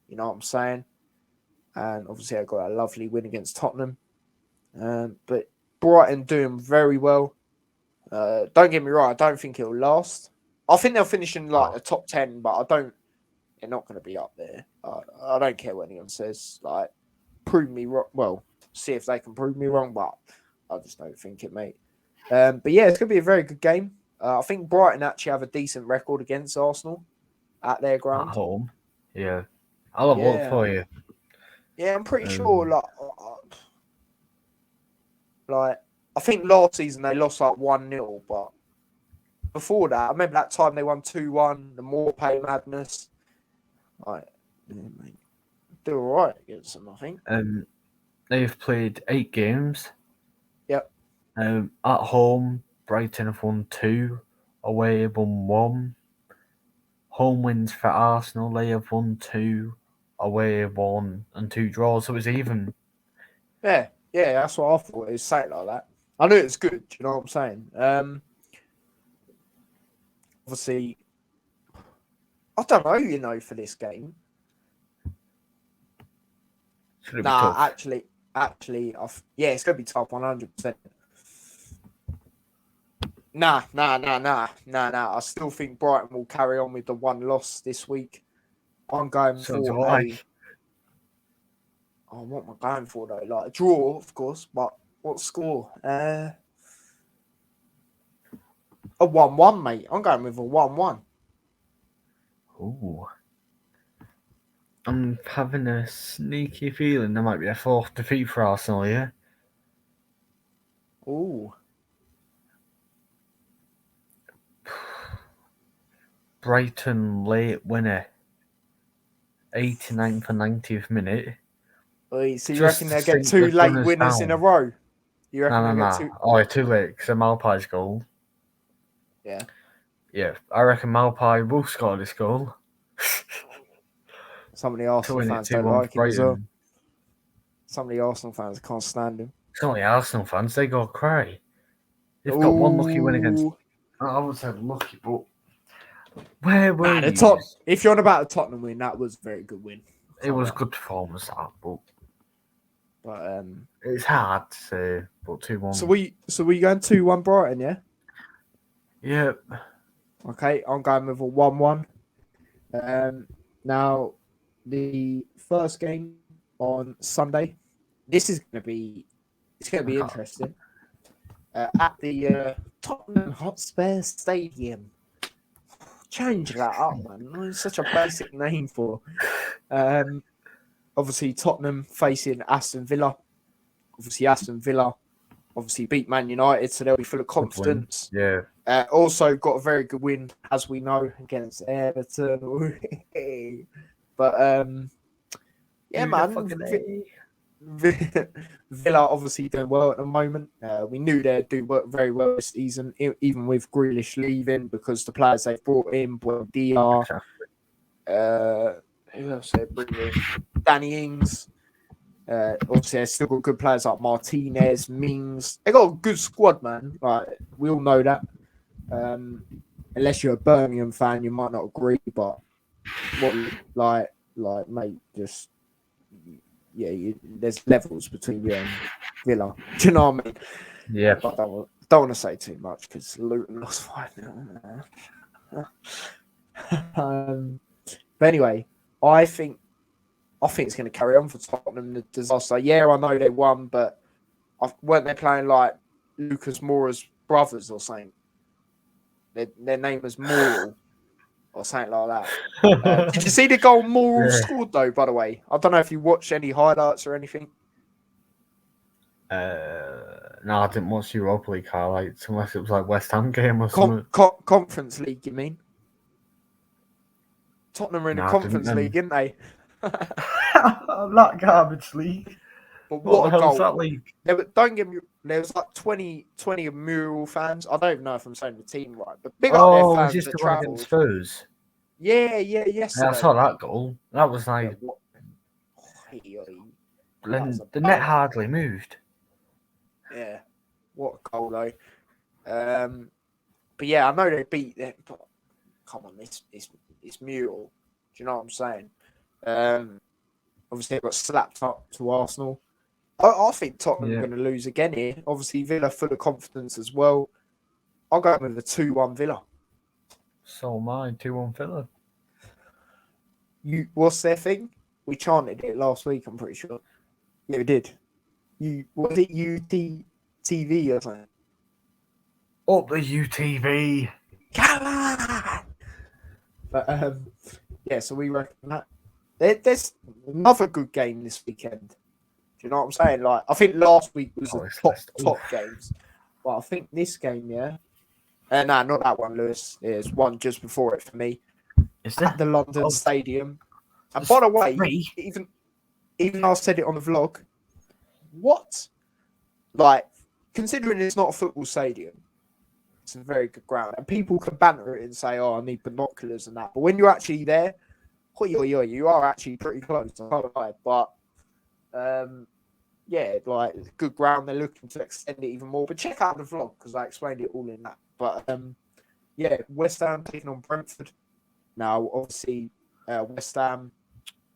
You know what I'm saying? And obviously, I got a lovely win against Tottenham. But Brighton doing very well. Don't get me wrong, I don't think it'll last. I think they'll finish in the top 10, but they're not going to be up there. I don't care what anyone says. Like, prove me wrong. Well, see if they can prove me wrong, but I just don't think it, mate. But yeah, it's going to be a very good game. I think Brighton actually have a decent record against Arsenal at their ground. At home. Yeah. I'll have a look for you. Yeah, I'm pretty sure. Like, I think last season they lost 1-0, but before that, I remember that time they won 2-1, the Morpay madness. Like, yeah, mate, they're all right against them, I think. They've played 8 games. Yep. At home, Brighton have won 2, away have won 1. Home wins for Arsenal, they have won 2, away have 1, and 2 draws, so it's even. Yeah, that's what I thought. It was something like that. I knew it was good. Do you know what I'm saying? Obviously, I don't know, for this game. Should it be tough? Actually, it's gonna be tough, 100%. Nah. I still think Brighton will carry on with the 1 loss this week. I'm going So do for I. what am I going for though? Like a draw, of course, but what score? A 1-1, mate. I'm going with a 1-1. Ooh. I'm having a sneaky feeling there might be a 4th defeat for Arsenal here. Ooh. Brighton late winner. 89th and 90th minute. Wait, so you reckon they'll get 2 late winners in a row? You reckon they'll get 2? Oh, too late because of Malpai's goal. Yeah. Yeah, I reckon Malpai will score this goal. Some of the Arsenal fans don't like him as well. Brighton. Some of the Arsenal fans can't stand him. Some of the Arsenal fans, they go cry. They've got 1 lucky win against. I would say lucky, but where were you? If you're on about the Tottenham win, that was a very good win. It was good performance, that, but it's hard to say. But 2-1. So we going 2-1 Brighton, yeah? Yep. Okay, I'm going with a 1-1. Now, the first game on Sunday, it's going to be interesting. At the Tottenham Hotspur Stadium. Change that up, man. It's such a basic name for. Obviously, Tottenham facing Aston Villa. Obviously, Aston Villa beat Man United, so they'll be full of confidence. Yeah. Also got a very good win, as we know, against Everton. But yeah, man. Villa obviously doing well at the moment. We knew they'd do very well this season, even with Grealish leaving, because the players they've brought in, Buendia, who else they bring in? Danny Ings. Obviously, they've still got good players like Martinez, Mings. They got a good squad, man. Like, we all know that. Unless you're a Birmingham fan, you might not agree, but mate, just. Yeah, there's levels between you and Villa. Do you know what I mean? Yeah. But I don't want to say too much because Luton lost 5-0. But anyway, I think it's going to carry on for Tottenham. The disaster. Yeah, I know they won, but weren't they playing like Lucas Moura's brothers or something? Their name was Moral. Or something like that. Did you see the goal Moral scored, though, by the way? I don't know if you watched any highlights or anything. No, I didn't watch Europa League highlights unless it was like West Ham game or something. Conference League, you mean? Tottenham are in the Conference League, aren't they? That garbage league. But what the a goal. Is that league? Don't get me. There was like 20 Mural fans. I don't even know if I'm saying the team right, but big up their fans. Just the one against Spurs. Yeah, yes. Yeah, I saw that goal. That was like. The net hardly moved. Yeah, what a goal though. But yeah, I know they beat them. But come on, it's Mural. Do you know what I'm saying? Obviously, they got slapped up to Arsenal. I think Tottenham are going to lose again here. Obviously, Villa full of confidence as well. I'll go with a 2-1 Villa. So mine, 2-1 Villa. What's their thing? We chanted it last week, I'm pretty sure. Yeah, we did. Was it UTD or something? Up the UTV. Come on! But, yeah, so we reckon that. There's another good game this weekend. Do you know what I'm saying? Like, I think last week was the top games. But I think this game, No, not that one, Lewis. There's one just before it for me. Is there? At the London Oh, Stadium. And by the way, 3? even I said it on the vlog. What? Like, considering it's not a football stadium, it's a very good ground. And people can banter it and say, oh, I need binoculars and that. But when you're actually there, you are actually pretty close. I can't lie. But, yeah, like, good ground. They're looking to extend it even more. But check out the vlog because I explained it all in that. But, yeah, West Ham taking on Brentford. Now, obviously, West Ham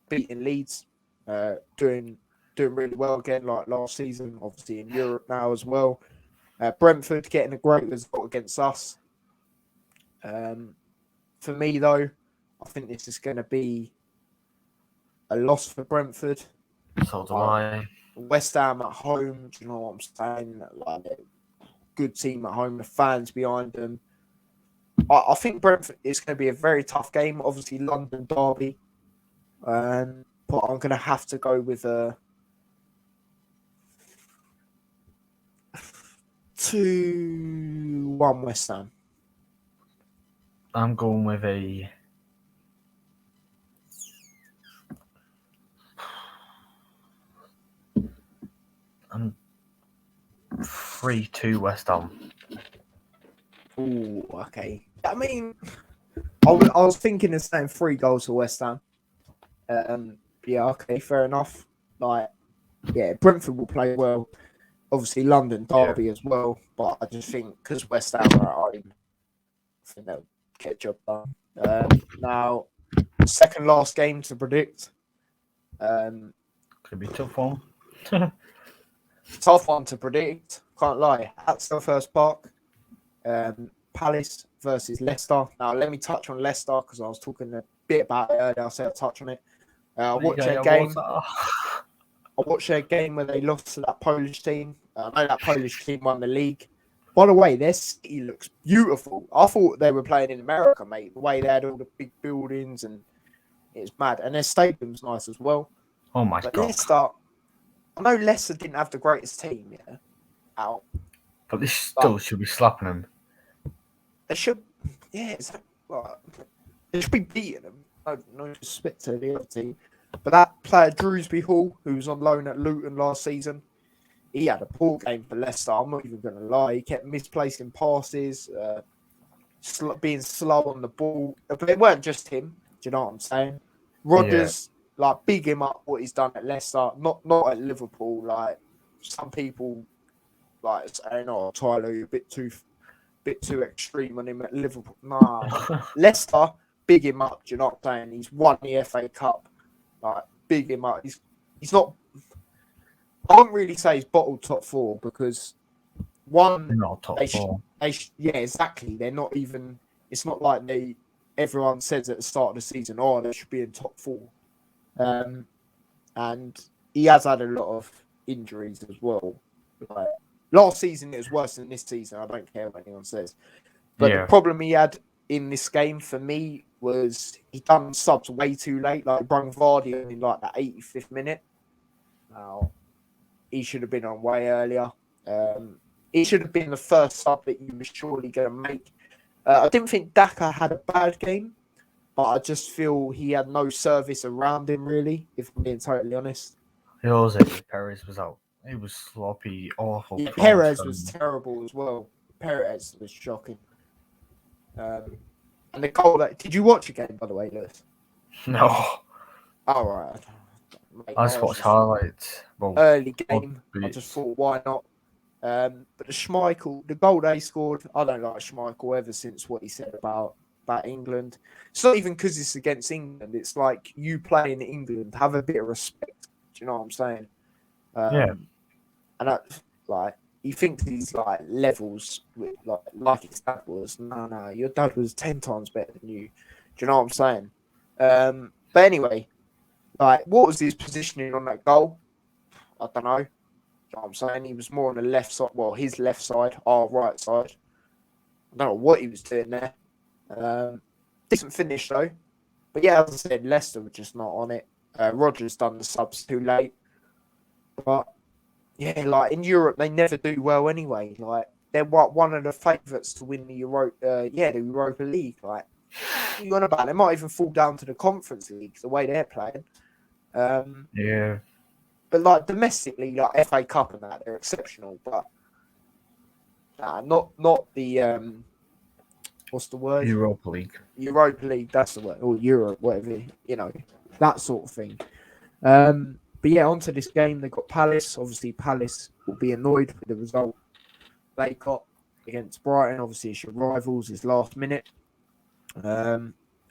beating Leeds, doing really well again, like last season, obviously in Europe now as well. Brentford getting a great result against us. For me, though, I think this is going to be a loss for Brentford. So do I. West Ham at home, do you know what I'm saying? Like, good team at home, the fans behind them. I think Brentford is going to be a very tough game. Obviously, London derby. But I'm going to have to go with a 2-1 West Ham. I'm going with a 3-2 West Ham. Ooh, okay. I mean, I was thinking of saying 3 goals for West Ham. Yeah, okay, fair enough. Like, yeah, Brentford will play well. Obviously, London derby as well. But I just think because West Ham are at home, I think they'll get a job done. Now, second last game to predict. Could be a tough one. Tough one to predict. Can't lie. At Selhurst Park. Palace versus Leicester. Now, let me touch on Leicester because I was talking a bit about it earlier. I said I'll touch on it. I watched their game where they lost to that Polish team. I know that Polish team won the league. By the way, their city looks beautiful. I thought they were playing in America, mate. The way they had all the big buildings and it's mad. And their stadium's nice as well. Oh my but God. Leicester, I know Leicester didn't have the greatest team, out. But they still should be slapping them. They should, exactly. They should be beating them. No respect to the other team. But that player, Drewsby Hall, who was on loan at Luton last season, he had a poor game for Leicester. I'm not even going to lie. He kept misplacing passes, being slow on the ball. But it weren't just him. Do you know what I'm saying? Rodgers, big him up what he's done at Leicester, not at Liverpool. Like, some people, saying, "Oh, Tyler, you're a bit too extreme on him at Liverpool." Nah, Leicester, big him up. Do you know what I'm saying? He's won the FA Cup. Like, big him up. He's not. I wouldn't really say he's bottled top 4 because not top 4. Exactly. They're not even. It's not like everyone says at the start of the season, "Oh, they should be in top 4." And he has had a lot of injuries as well. Like, last season it was worse than this season. I don't care what anyone says. But the problem he had in this game for me was he done subs way too late. Like, brung Vardy in the 85th minute. Now, he should have been on way earlier. He should have been the first sub that you were surely going to make. I didn't think Daka had a bad game, but I just feel he had no service around him, really, if I'm being totally honest. Perez was out. He was sloppy, awful. Yeah, Perez was terrible as well. Perez was shocking. And the goal did you watch a game, by the way, Lewis? No. All right. Mate, I just watched highlights. Early game. I just thought, why not? But the goal they scored, I don't like Schmeichel ever since what he said about England. It's not even because it's against England. It's like, you play in England, have a bit of respect. Do you know what I'm saying? And he thinks he's levels with like his dad was. No, your dad was 10 times better than you. Do you know what I'm saying? But anyway, what was his positioning on that goal? I don't know. You know what I'm saying? He was more on the left side. Well, his left side, our right side. I don't know what he was doing there. Decent finish though. But yeah, as I said, Leicester were just not on it. Rodgers done the subs too late. But yeah, in Europe they never do well anyway. they're one of the favourites to win the Europa League. Like, what are you on about? They might even fall down to the Conference League the way they're playing. Yeah. But like domestically, like FA Cup and that, they're exceptional. But not the what's the word? Europa League. Europa League, that's the word, or Europe, whatever, that sort of thing. But yeah, onto this game, they got Palace. Obviously, Palace will be annoyed with the result they got against Brighton. Obviously, it's your rivals, it's last minute.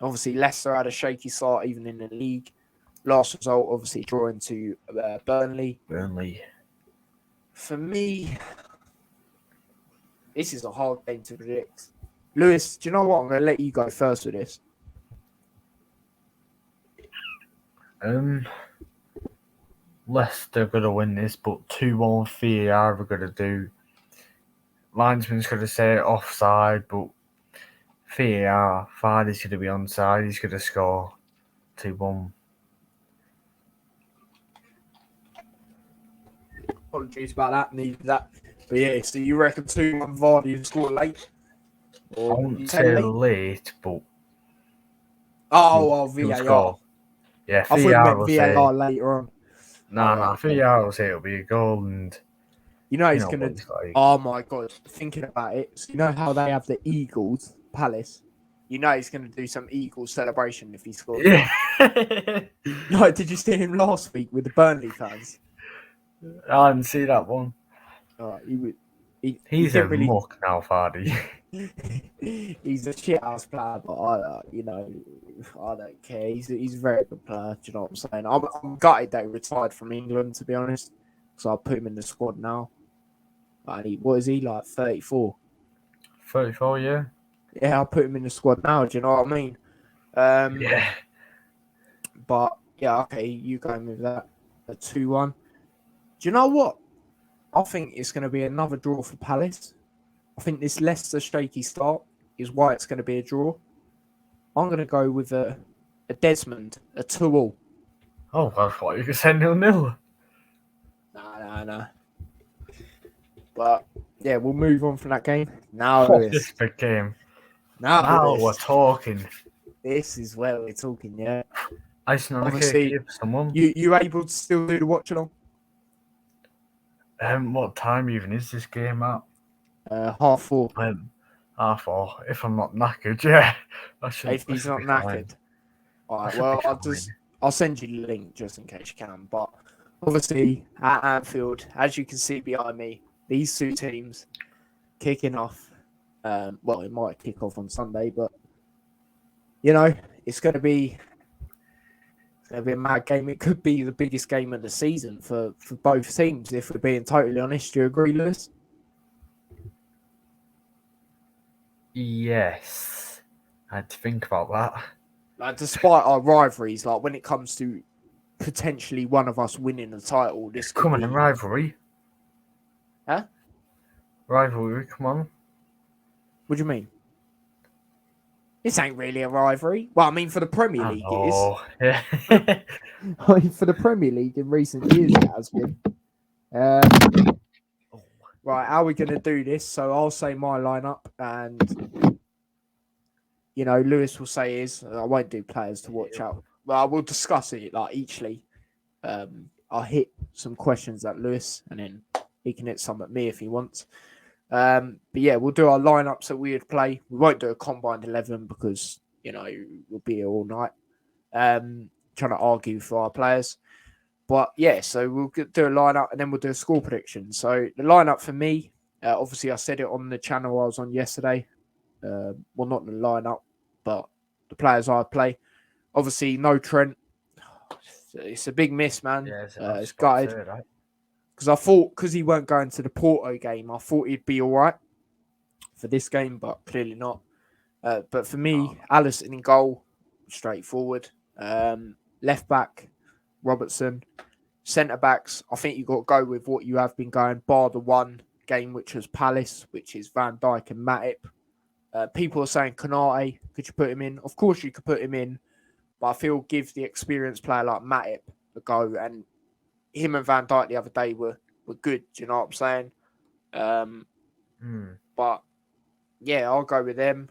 Obviously, Leicester had a shaky start even in the league. Last result, obviously, drawing to Burnley. For me, this is a hard game to predict. Lewis, do you know what? I'm going to let you go first with this. Leicester going to win this, but 2-1 VAR are going to do. Linesman's going to say offside, but VAR, Vardy's going to be onside. He's going to score 2-1. Apologies about that. Needed that. But yeah, so you reckon 2-1 Vardy and score late? Or I wouldn't say late, but VAR. Score. Yeah, I thought you VAR meant will VAR say. later on. No, VAR will say it'll be a goal, and he's gonna. Like. Oh my god! Thinking about it, so you know how they have the Eagles Palace. He's gonna do some Eagles celebration if he scores. Yeah. No, did you see him last week with the Burnley fans? I didn't see that one. He's a muck now, Vardy. He's a shit house player, but I don't care. He's a very good player. Do you know what I'm saying? I'm gutted that he retired from England, to be honest. So I'll put him in the squad now. What is he like? 34. 34, yeah. Yeah, I'll put him in the squad now. Do you know what I mean? Yeah. But yeah, okay, you going with that a 2-1. Do you know what? I think it's going to be another draw for Palace. I think this Leicester shaky start is why it's going to be a draw. I'm going to go with a Desmond, a 2-2. Oh, I thought you could say 0-0. Nah. But yeah, we'll move on from that game. Now, This big game. Now we're talking. This is where we're talking, yeah. Icing on the cake for someone. You able to still do the watch along? What time even is this game at? 4:30. 4:30. If I'm not knackered, yeah. If he's not knackered. All right, well, I'll send you the link just in case you can. But obviously, at Anfield, as you can see behind me, these two teams kicking off. Well, it might kick off on Sunday, but it's going to be a mad game. It could be the biggest game of the season for both teams, if we're being totally honest. Do you agree, Lewis? Yes. I had to think about that. Like, despite our rivalries, like when it comes to potentially one of us winning the title, this could be... rivalry. Huh? Rivalry, come on. What do you mean? This ain't really a rivalry. Well, I mean, for the Premier League, it is. Yeah. I mean, for the Premier League in recent years, it has been. Right, how are we going to do this? So I'll say my lineup, and Lewis will say his. I won't do players to watch out. Well, I will discuss it like eachly. I'll hit some questions at Lewis, and then he can hit some at me if he wants. But yeah, we'll do our lineups that we would play. We won't do a combined 11 because we'll be here all night trying to argue for our players. But yeah, so we'll do a lineup and then we'll do a score prediction. So the lineup for me, obviously I said it on the channel I was on yesterday. Well, not the lineup, but the players I play. Obviously, no Trent. It's a big miss, man. Yeah, it's gutted. Because I thought, because he weren't going to the Porto game, I thought he'd be all right for this game, but clearly not. But for me, Alisson in goal, straightforward. Left back, Robertson. Centre backs, I think you've got to go with what you have been going, bar the one game, which was Palace, which is Van Dijk and Matip. People are saying Konate, could you put him in? Of course you could put him in, but I feel give the experienced player like Matip a go. And him and Van Dijk the other day were good. Do you know what I'm saying? But yeah, I'll go with them.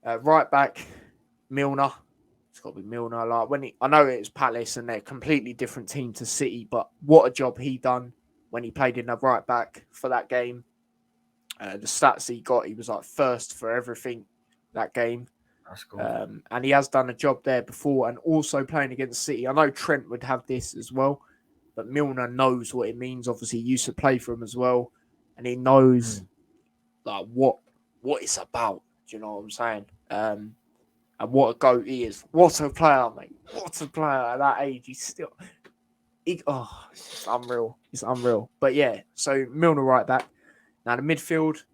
Right back, Milner. It's got to be Milner. Like I know it's Palace and they're a completely different team to City, but what a job he done when he played in the right back for that game. The stats he got, he was like first for everything that game. That's good. And he has done a job there before, and also playing against City. I know Trent would have this as well, but Milner knows what it means. Obviously, he used to play for him as well, and he knows like what it's about. Do you know what I'm saying? And what a goat he is. What a player, mate. What a player at that age. It's just unreal. It's unreal. But yeah, so Milner right back. Now the midfield,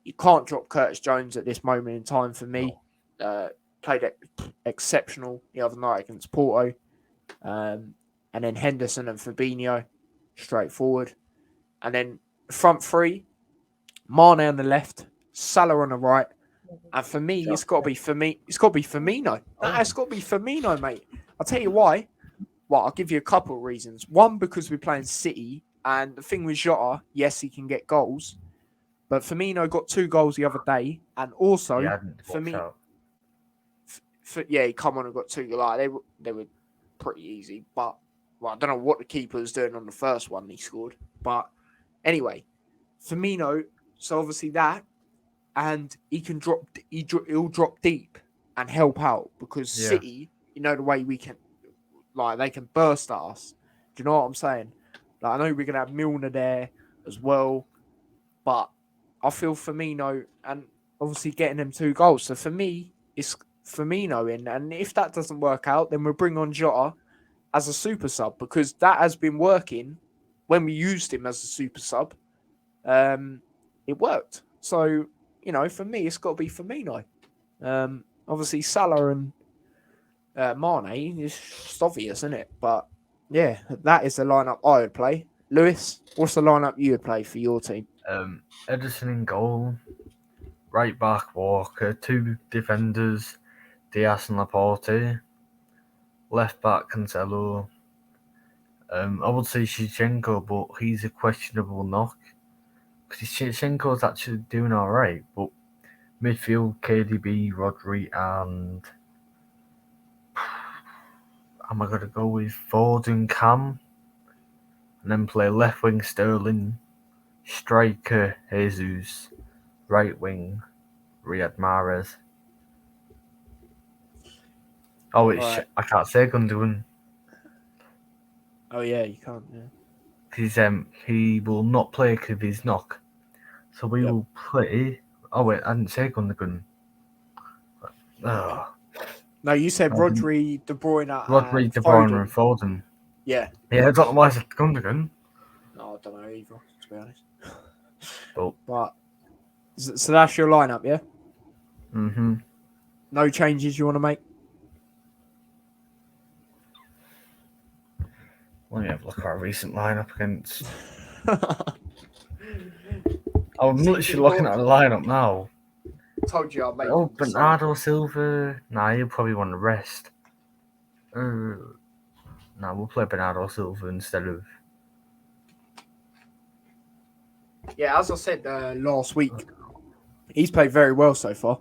you can't drop Curtis Jones at this moment in time for me. Played exceptional the other night against Porto. And then Henderson and Fabinho, straightforward. And then front three, Mane on the left, Salah on the right. And for me, it's got to be Firmino. It's got to be Firmino, mate. I'll tell you why. Well, I'll give you a couple of reasons. One, because we're playing City, and the thing with Jota, yes, he can get goals, but Firmino got 2 goals the other day, and also for me, he come on and got 2. Like they were pretty easy, but I don't know what the keeper was doing on the first one he scored. But anyway, Firmino. So obviously that. And he'll drop deep and help out because City, you know the way we can, like they can burst at us. Do you know what I'm saying? Like I know we're gonna have Milner there as well, but I feel Firmino and obviously getting them 2 goals. So for me, it's Firmino in, and if that doesn't work out, then we'll bring on Jota as a super sub because that has been working when we used him as a super sub. It worked. So. For me, it's got to be Firmino. Obviously, Salah and Mane is just obvious, isn't it? But yeah, that is the lineup I would play. Lewis, what's the lineup you would play for your team? Edison in goal, right back Walker, 2 defenders, Diaz and Laporte, left back Cancelo. I would say Shevchenko, but he's a questionable knock. Because Shevchenko's actually doing alright, but midfield, KDB, Rodri, and am I going to go with Ford and Cam? And then play left wing Sterling, striker Jesus, right wing Riyad Mahrez. Oh, Right. I can't say Gundogan. Oh yeah, you can't. Yeah. Because he will not play because of his knock. So we will play. Oh wait, I didn't say Gundogan. No, you said Rodri, De Bruyne, Rodri, and De Bruyne, Foden. and Foden. Yeah. Yeah, I don't know why I said Gundogan. No, I don't know either, to be honest. But so that's your lineup, yeah? Mm-hmm. No changes you want to make? Let me have a look at our recent lineup against. I'm literally looking at the lineup now. Told you I'll make. Oh, Bernardo Silva. Nah, he'll probably want to rest. Nah, we'll play Bernardo Silva instead of. Yeah, as I said last week, he's played very well so far.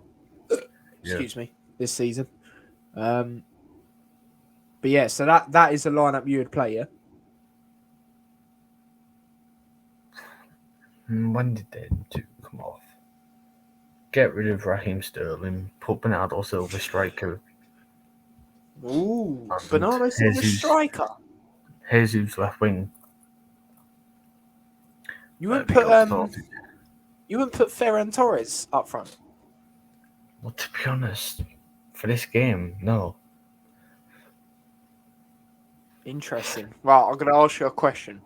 Excuse me, this season. But yeah, so that is the lineup you would play, yeah? When did they come off? Get rid of Raheem Sterling, put Bernardo Silva striker. Ooh, Bernardo Silva striker. Jesus left wing. You wouldn't put Ferran Torres up front? Well, to be honest, for this game, no. Interesting. Right, I'm going to ask you a question.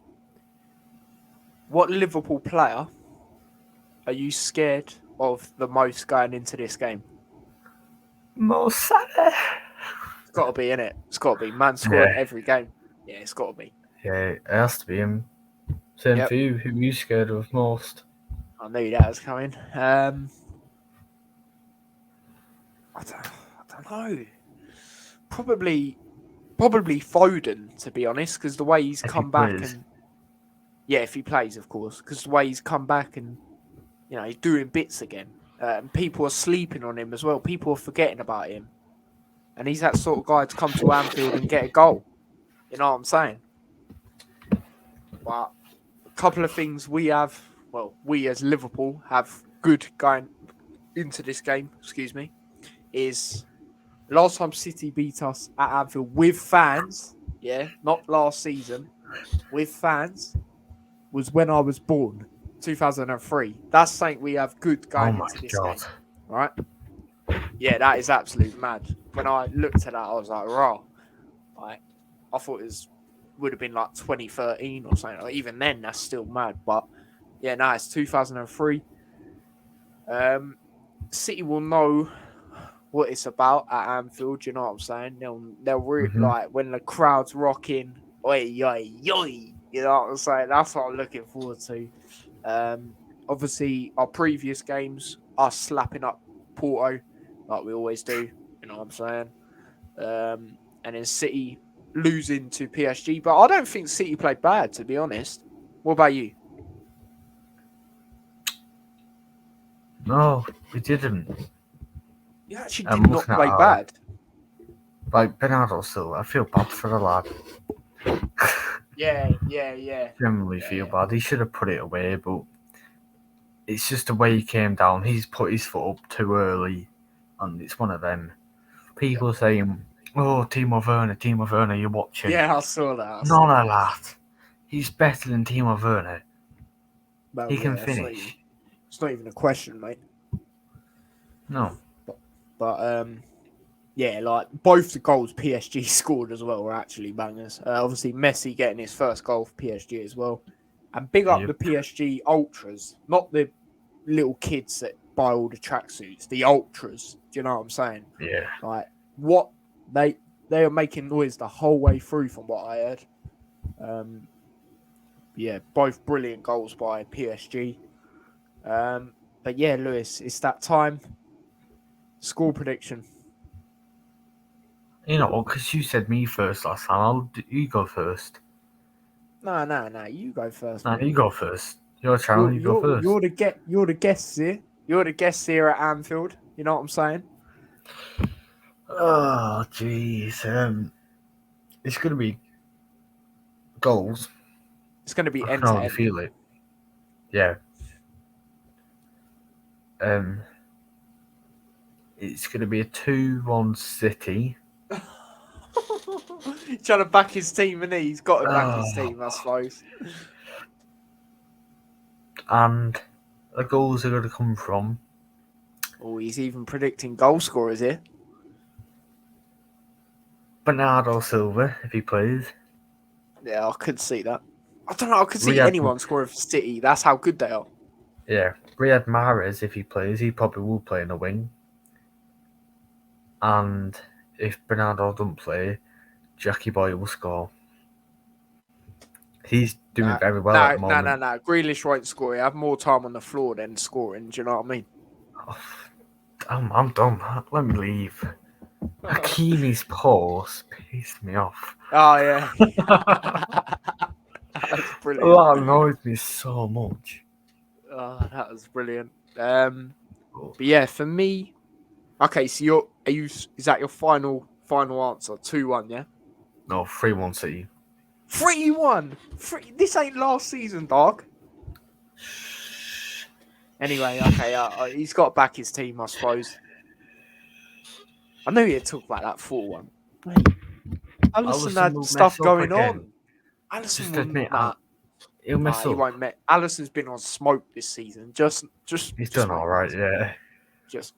What Liverpool player are you scared of the most going into this game? Mo Salah. It's got to be, innit? It's got to be. Man scoring every game. Yeah, it's got to be. Yeah, it has to be him. Same for you. Who are you scared of most? I knew that was coming. I don't know. Probably Foden, to be honest, because the way he's come back and if he plays, of course, because the way he's come back and You know, he's doing bits again. And people are sleeping on him as well. People are forgetting about him. And he's that sort of guy to come to Anfield and get a goal. You know what I'm saying? But a couple of things we have, well, we as Liverpool have good going into this game, is last time City beat us at Anfield with fans, not last season, with fans, was when I was born, 2003. That's something we have good Oh going my into this god. game, right? Yeah, that is absolute mad. When I looked at that, I was like, raw. Like, I thought it would have been like 2013 or something. Like, even then, that's still mad. But yeah, no, it's 2003. City will know what it's about at Anfield. You know what I'm saying? They'll like when the crowd's rocking, oi, oi, oi. You know what I'm saying? That's what I'm looking forward to. Obviously, our previous games are slapping up Porto like we always do. You know what I'm saying? And then City losing to PSG, but I don't think City played bad, to be honest. What about you? No, we didn't. You actually I'm did not looking at play bad. like Bernardo Silva. I feel bad for the lad. Yeah. Generally feel bad. He should have put it away, but it's just the way he came down. He's put his foot up too early, and it's one of them. People saying, "Oh, Timo Werner, you're watching." Yeah, I saw that. None of that. He's better than Timo Werner. Well, He can yeah, finish. it's not even a question, mate. No. But yeah, like both the goals PSG scored as well were actually bangers. Obviously, Messi getting his first goal for PSG as well. And big up Yep. the PSG ultras, not the little kids that buy all the tracksuits, the ultras. Do you know what I'm saying? Yeah. Like what they are making noise the whole way through from what I heard. Yeah, both brilliant goals by PSG. But yeah, Lewis, it's that time. Score prediction. You know, because you said me first last time, you go first. No. You go first, No, mate. you go first. Your channel, you go first. You're the guests here. You're the guests here at Anfield. You know what I'm saying? Oh, jeez. It's going to be goals. It's going to be I end can to already end. feel it. Yeah. It's going to be a 2-1 City. He's trying to back his team, and he's got to back his team, I suppose. And the goals are going to come from Oh, he's even predicting goal scorers here. Bernardo Silva, if he plays. Yeah, I could see that. I don't know. I could see Riyad, anyone scoring for City. That's how good they are. yeah, Riyad Mahrez, if he plays, he probably will play in the wing. And if Bernardo doesn't play, Jackie Boy will score. He's doing very well at the moment. No. Grealish won't score. He have more time on the floor than scoring. Do you know what I mean? Oh, I'm done. Let me leave. Hakimi's pause pissed me off. Oh, yeah. That's brilliant. That annoys me so much. Oh, that was brilliant. But yeah, for me, okay. So is that your final answer? 2-1, yeah. No, 3-1 City. 3-1. This ain't last season, dog. Anyway, okay. He's got back his team, I suppose. I knew he'd talk about that 4-1. Alisson had stuff going on. Alisson Just will admit, not. he'll mess He up. won't. Alisson's been on smoke this season. He's done all right, yeah. Just.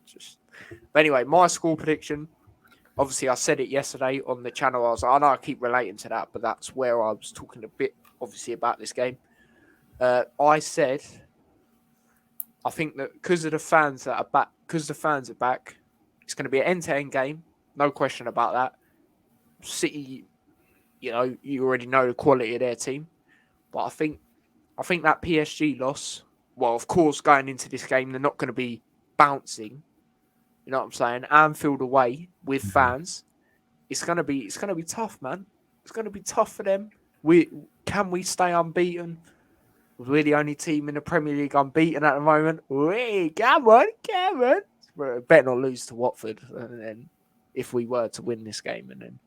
But anyway, my score prediction. Obviously, I said it yesterday on the channel. I know I keep relating to that, but that's where I was talking a bit, obviously, about this game. I said, I think that because the fans are back, it's going to be an end-to-end game. No question about that. City, you already know the quality of their team, but I think that PSG loss. Well, of course, going into this game, they're not going to be bouncing. You know what I'm saying? Anfield away with fans. It's gonna be tough, man. It's gonna be tough for them. Can we stay unbeaten? We're the only team in the Premier League unbeaten at the moment. Wait, come on. We better not lose to Watford. And then if we were to win this game, and then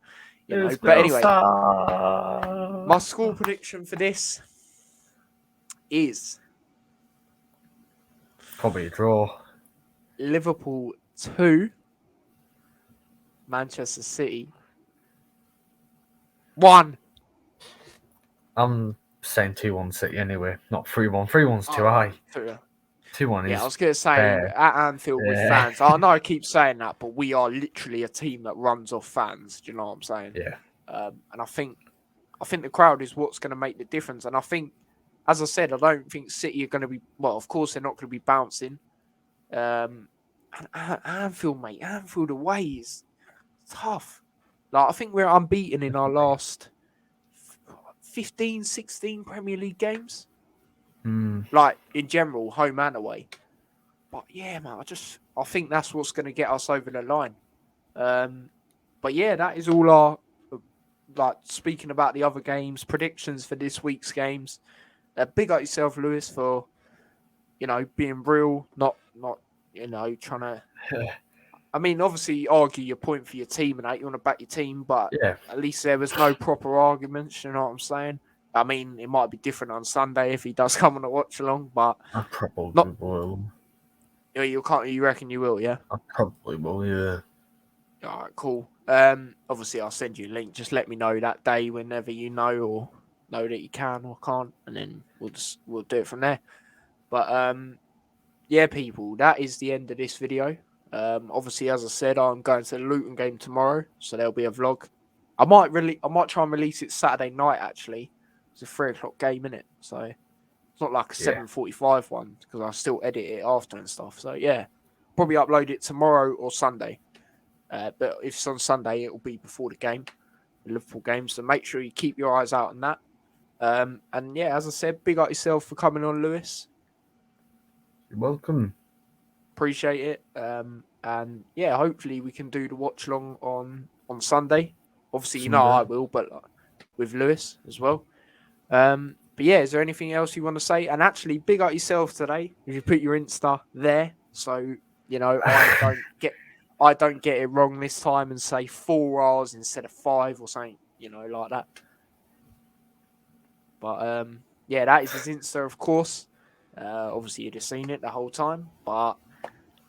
But anyway, my score prediction for this is probably a draw. Liverpool 2, Manchester City 1. I'm saying 2-1 City anyway, not 3-1. 3-1's too high. 2-1 is. Yeah, I was going to say fair. at Anfield with fans. I know I keep saying that, but we are literally a team that runs off fans. Do you know what I'm saying? Yeah. And I think the crowd is what's going to make the difference. And I think, as I said, I don't think City are going to be. Well, of course they're not going to be bouncing. And Anfield, mate, Anfield away is tough. Like, I think we're unbeaten in our last 15, 16 Premier League games. Like, in general, home and away. But yeah, man, I think that's what's going to get us over the line. But yeah, that is all our, like, speaking about the other games, predictions for this week's games. Big up yourself, Lewis, for, being real, not trying to... I mean, obviously, argue your point for your team and that. You want to back your team, but at least there was no proper arguments, you know what I'm saying? I mean, it might be different on Sunday if he does come on a watch along, but... I probably will. You reckon you will, yeah? I probably will, yeah. All right, cool. Obviously, I'll send you a link. Just let me know that day whenever you know or know that you can or can't, and then we'll do it from there. But yeah, people, that is the end of this video. Obviously, as I said, I'm going to the Luton game tomorrow, so there'll be a vlog. I might try and release it Saturday night. Actually, it's a 3:00 game, innit? So it's not like a 7:45 one because I still edit it after and stuff. So yeah, probably upload it tomorrow or Sunday. But if it's on Sunday, it will be before the game, the Liverpool game. So make sure you keep your eyes out on that. And yeah, as I said, big up yourself for coming on, Lewis. You're welcome. Appreciate it. And yeah, hopefully we can do the watch long on Sunday. Obviously, I will, but with Lewis as well. But yeah, is there anything else you want to say? And actually, big up yourself today if you put your Insta there. So, I don't get it wrong this time and say 4 hours instead of 5 or something, like that. But yeah, that is his Insta, of course. Obviously, you'd have seen it the whole time. But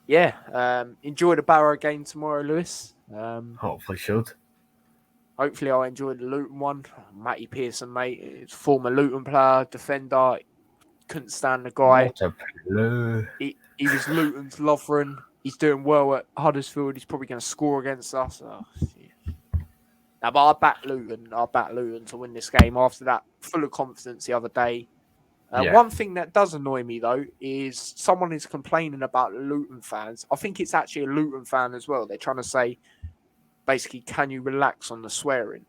yeah, enjoy the Barrow game tomorrow, Lewis. Hopefully should. Hopefully I'll enjoy the Luton one. Matty Pearson, mate, former Luton player, defender. Couldn't stand the guy. What a player. He was Luton's Lovren. He's doing well at Huddersfield. He's probably going to score against us. Oh, now, but I back Luton. To win this game after that, full of confidence the other day. One thing that does annoy me, though, is someone is complaining about Luton fans. I think it's actually a Luton fan as well. They're trying to say, basically, can you relax on the swearing?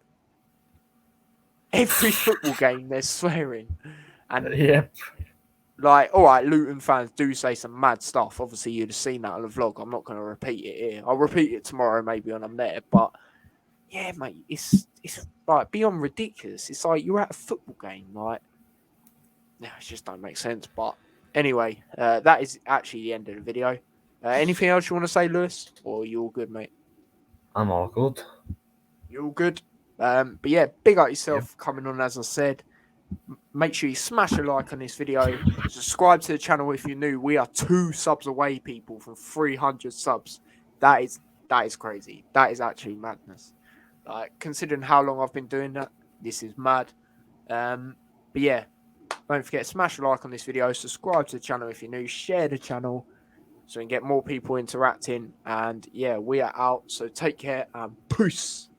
Every football game, there's swearing. And like, all right, Luton fans do say some mad stuff. Obviously, you'd have seen that on the vlog. I'm not going to repeat it here. I'll repeat it tomorrow maybe when I'm there. But yeah, mate, it's like beyond ridiculous. It's like you're at a football game. Like, it just don't make sense. But anyway, that is actually the end of the video. Anything else you want to say, Lewis? Or are you all good, mate? I'm all good. You're all good. But yeah, big up yourself coming on, as I said. Make sure you smash a like on this video. Subscribe to the channel if you're new. We are 2 subs away, people, from 300 subs. That is crazy. That is actually madness. Like, considering how long I've been doing that, this is mad. But yeah, don't forget, smash a like on this video. Subscribe to the channel if you're new. Share the channel so we can get more people interacting. And yeah, we are out. So take care and peace.